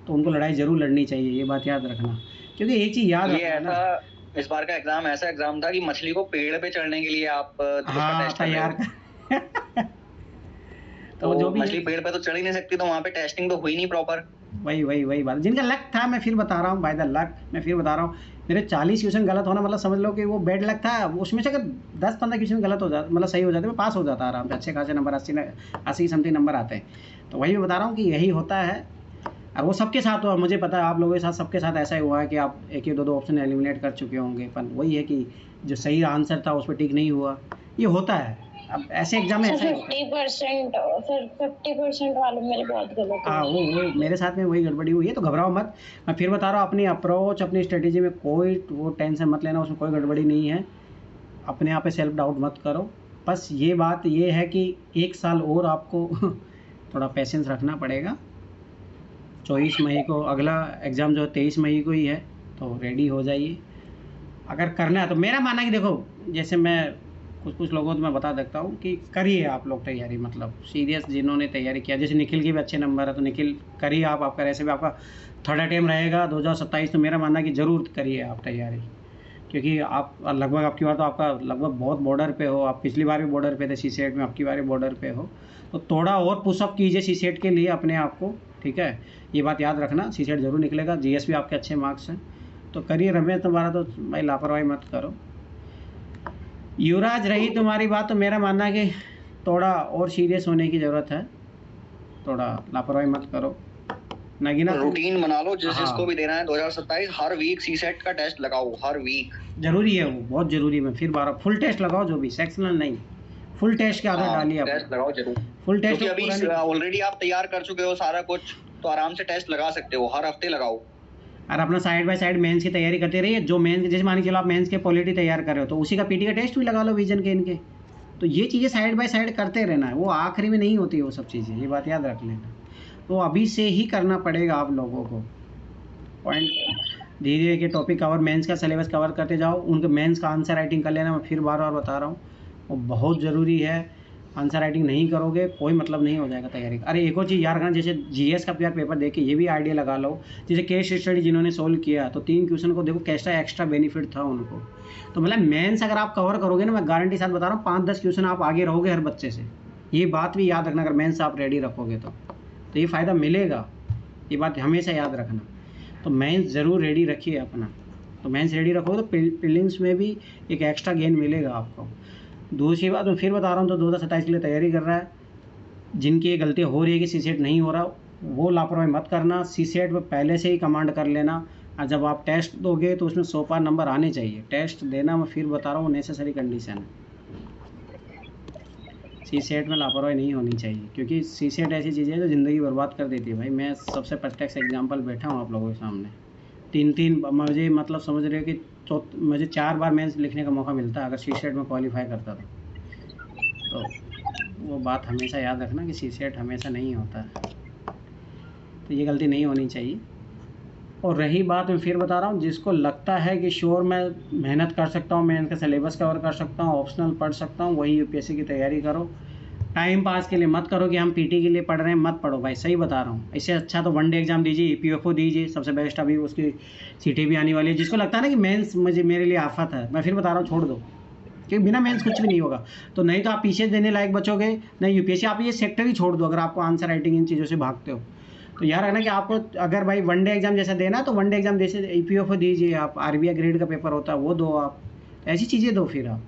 तो उनको लड़ाई ज़रूर लड़नी चाहिए, ये बात याद रखना। क्योंकि एक चीज़ याद रखना ना, इस बार का एग्जाम ऐसा एग्जाम था कि मछली को पेड़ पे चढ़ने के लिए आप हाँ तैयार तो जो भी मछली पेड़ पे तो चढ़ ही नहीं सकती, तो वहाँ पे टेस्टिंग तो हुई नहीं प्रॉपर। वही बात, जिनका लक था, मैं फिर बता रहा हूँ बाय द लक, मैं फिर बता रहा हूँ, मेरे 40 क्वेश्चन गलत होना मतलब समझ लो कि वो बैड लक था। उसमें से अगर 10-15 क्वेश्चन गलत हो जाते, मतलब सही हो जाते, मैं पास हो जाता आराम से, अच्छे खासे नंबर 80 समथिंग नंबर आते हैं। तो वही मैं बता रहा हूँ कि यही होता है, और वो सबके साथ हुआ, मुझे पता है आप लोगों के साथ, सबके साथ ऐसा ही हुआ है कि आप 1-2 ऑप्शन एलिमिनेट कर चुके होंगे, पर वही है कि जो सही आंसर था उस पर टिक नहीं हुआ, ये होता है। अब ऐसे एग्जाम में ऐसा 50% वालों मेरे बहुत गलत। हाँ, वो मेरे साथ में वही गड़बड़ी हुई है, तो घबराओ मत। मैं फिर बता रहा हूँ, अपनी अप्रोच, अपनी स्ट्रेटेजी में कोई वो टेंशन मत लेना, उसमें कोई गड़बड़ी नहीं है। अपने आप पे सेल्फ डाउट मत करो। बस ये बात ये है कि 1 साल और आपको थोड़ा पेशेंस रखना पड़ेगा। 24 मई को अगला एग्ज़ाम जो 23 मई को ही है, तो रेडी हो जाइए अगर करना है तो। मेरा मानना है कि देखो, जैसे मैं कुछ लोगों को मैं बता देता हूँ कि करिए आप लोग तैयारी, मतलब सीरियस जिन्होंने तैयारी किया, जैसे निखिल की भी अच्छे नंबर है तो निखिल करिए आप, आपका ऐसे भी आपका थर्ड अटेम्प्ट रहेगा 2027, तो मेरा मानना है कि ज़रूर करिए आप तैयारी, क्योंकि आप लगभग आपकी बार तो आपका लगभग बहुत बॉर्डर पे हो, आप पिछली बार भी बॉर्डर पे थे सीसेट में, आपकी बार भी बॉर्डर पे हो, तो थोड़ा और पुशअप कीजिए सीसेट के लिए अपने आप को, ठीक है। ये बात याद रखना, सीसेट ज़रूर निकलेगा, जीएस भी आपके अच्छे मार्क्स हैं, तो करिए। रमेश तुम्हारा तो भाई लापरवाही मत करो। युवराज, रही तुम्हारी बात, तो मेरा मानना है कि थोड़ा और सीरियस होने की ज़रूरत है, थोड़ा लापरवाही मत करो। नगीना, रूटीन बना लो, जिसको भी देना है 2027, हर वीक सीसेट का टेस्ट लगाओ, हर वीक जरूरी है, वो बहुत जरूरी है। मैं फिर 12 फुल टेस्ट लगाओ, जो भी सेक्शनल नहीं, फुल टेस्ट की आदत डालिए आप, टेस्ट लगाओ जरूर। Full test. क्योंकि अभी ऑलरेडी आप तैयार कर चुके हो सारा कुछ, तो आराम से टेस्ट लगा सकते हो, हर हफ्ते लगाओ। और अपना साइड बाय साइड मेंस की तैयारी करते रहिए। जो मेंस, जैसे मान के चलो आप मेंस के पॉलिटी तैयार कर रहे हो, तो उसी का पीटी का टेस्ट भी लगा लो विजन के इनके। तो ये चीज़ें साइड बाय साइड करते रहना है, वो आखिरी में नहीं होती है वो सब चीज़ें, ये बात याद रख लेना। तो अभी से ही करना पड़ेगा आप लोगों को। पॉइंट धीरे धीरे के टॉपिक कवर, मेंस का सिलेबस कवर करते जाओ, उनके मेंस का आंसर राइटिंग कर लेना। मैं फिर बार बार बता रहा हूँ, वो बहुत ज़रूरी है। आंसर राइटिंग नहीं करोगे कोई मतलब नहीं हो जाएगा तैयारी का। अरे एक और चीज़ याद रखना, जैसे जीएस का पेपर देख के ये भी आइडिया लगा लो, जैसे केस स्टडी जिन्होंने सोल्व किया, तो 3 क्वेश्चन को देखो कैसा एक्स्ट्रा बेनिफिट था उनको। तो मतलब मेंस अगर आप कवर करोगे ना, मैं गारंटी साथ बता रहा हूँ 5-10 क्वेश्चन आप आगे रहोगे हर बच्चे से। ये बात भी याद रखना, अगर मेंस आप रेडी रखोगे तो ये फ़ायदा मिलेगा, ये बात हमेशा याद रखना। तो मेंस ज़रूर रेडी रखिए अपना। तो मेंस रेडी रखोगे तो प्रीलिम्स में भी एक एक्स्ट्रा गेन मिलेगा आपको। दूसरी बात मैं फिर बता रहा हूँ, तो 2027 के लिए तैयारी कर रहा है, जिनकी ये गलती हो रही है कि सीसेट नहीं हो रहा, वो लापरवाही मत करना। सीसेट में पहले से ही कमांड कर लेना, और जब आप टेस्ट दोगे तो उसमें 100 पार नंबर आने चाहिए। टेस्ट देना मैं फिर बता रहा हूँ नेसेसरी कंडीशन है। सी सेट में लापरवाही नहीं होनी चाहिए, क्योंकि सी सेट ऐसी चीज़ है जो ज़िंदगी बर्बाद कर देती है भाई। मैं सबसे प्रत्यक्ष एग्जांपल बैठा हूँ आप लोगों के सामने। 3 मुझे मतलब समझ रहे हो कि मुझे 4 बार मेंस लिखने का मौका मिलता अगर सी सेट में क्वालिफाई करता था। तो वो बात हमेशा याद रखना कि सी सेट हमेशा नहीं होता है, तो ये गलती नहीं होनी चाहिए। और रही बात, मैं फिर बता रहा हूँ, जिसको लगता है कि श्योर मैं मेहनत कर सकता हूँ, मैं इनका सिलेबस कवर कर सकता हूँ, ऑप्शनल पढ़ सकता हूँ, वही यूपीएससी की तैयारी करो। टाइम पास के लिए मत करो कि हम पीटी के लिए पढ़ रहे हैं, मत पढ़ो भाई, सही बता रहा हूँ। इससे अच्छा तो वनडे एग्जाम दीजिए, ईपीएफओ दीजिए, सबसे बेस्ट। अभी उसकी सीटी भी आने वाली है। जिसको लगता है ना कि मेंस मेरे लिए आफत है, मैं फिर बता रहा हूँ छोड़ दो, क्योंकि बिना मेंस कुछ भी नहीं होगा। तो नहीं तो आप पीछे देने लायक बचोगे, नहीं यूपीएससी। आप ये सेक्टर ही छोड़ दो अगर आपको आंसर राइटिंग इन चीज़ों से भागते हो। तो यार है ना कि आपको अगर भाई वनडे एग्जाम जैसा देना तो वनडे एग्जाम जैसे ईपीएफओ दीजिए, आप आरबीआई ग्रेड का पेपर होता है वो दो, आप ऐसी चीज़ें दो फिर आप।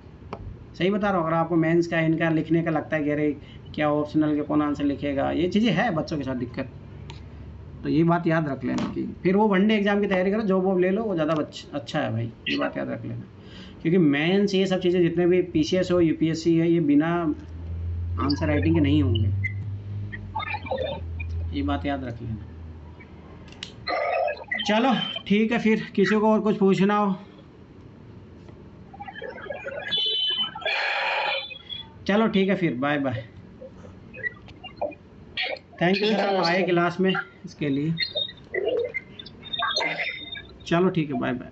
सही बता रहा हूँ। अगर आपको मेंस का इनका लिखने का लगता है कि अरे क्या ऑप्शनल के कौन आंसर लिखेगा, ये चीज़ें है बच्चों के साथ दिक्कत। तो ये बात याद रख लेना कि फिर वो वनडे एग्जाम की तैयारी करो, जॉब वॉब ले लो, वो ज़्यादा अच्छा है भाई। ये बात याद रख लेना, क्योंकि मेंस ये सब चीज़ें जितने भी पीसीएस हो, यूपीएससी है, ये बिना आंसर राइटिंग के नहीं होंगे। ये बात याद रख लेना। चलो ठीक है, फिर किसी को और कुछ पूछना हो चलो ठीक है, फिर bye bye. Thank you sir, आप आए क्लास में इसके लिए। चलो ठीक है, बाय बाय।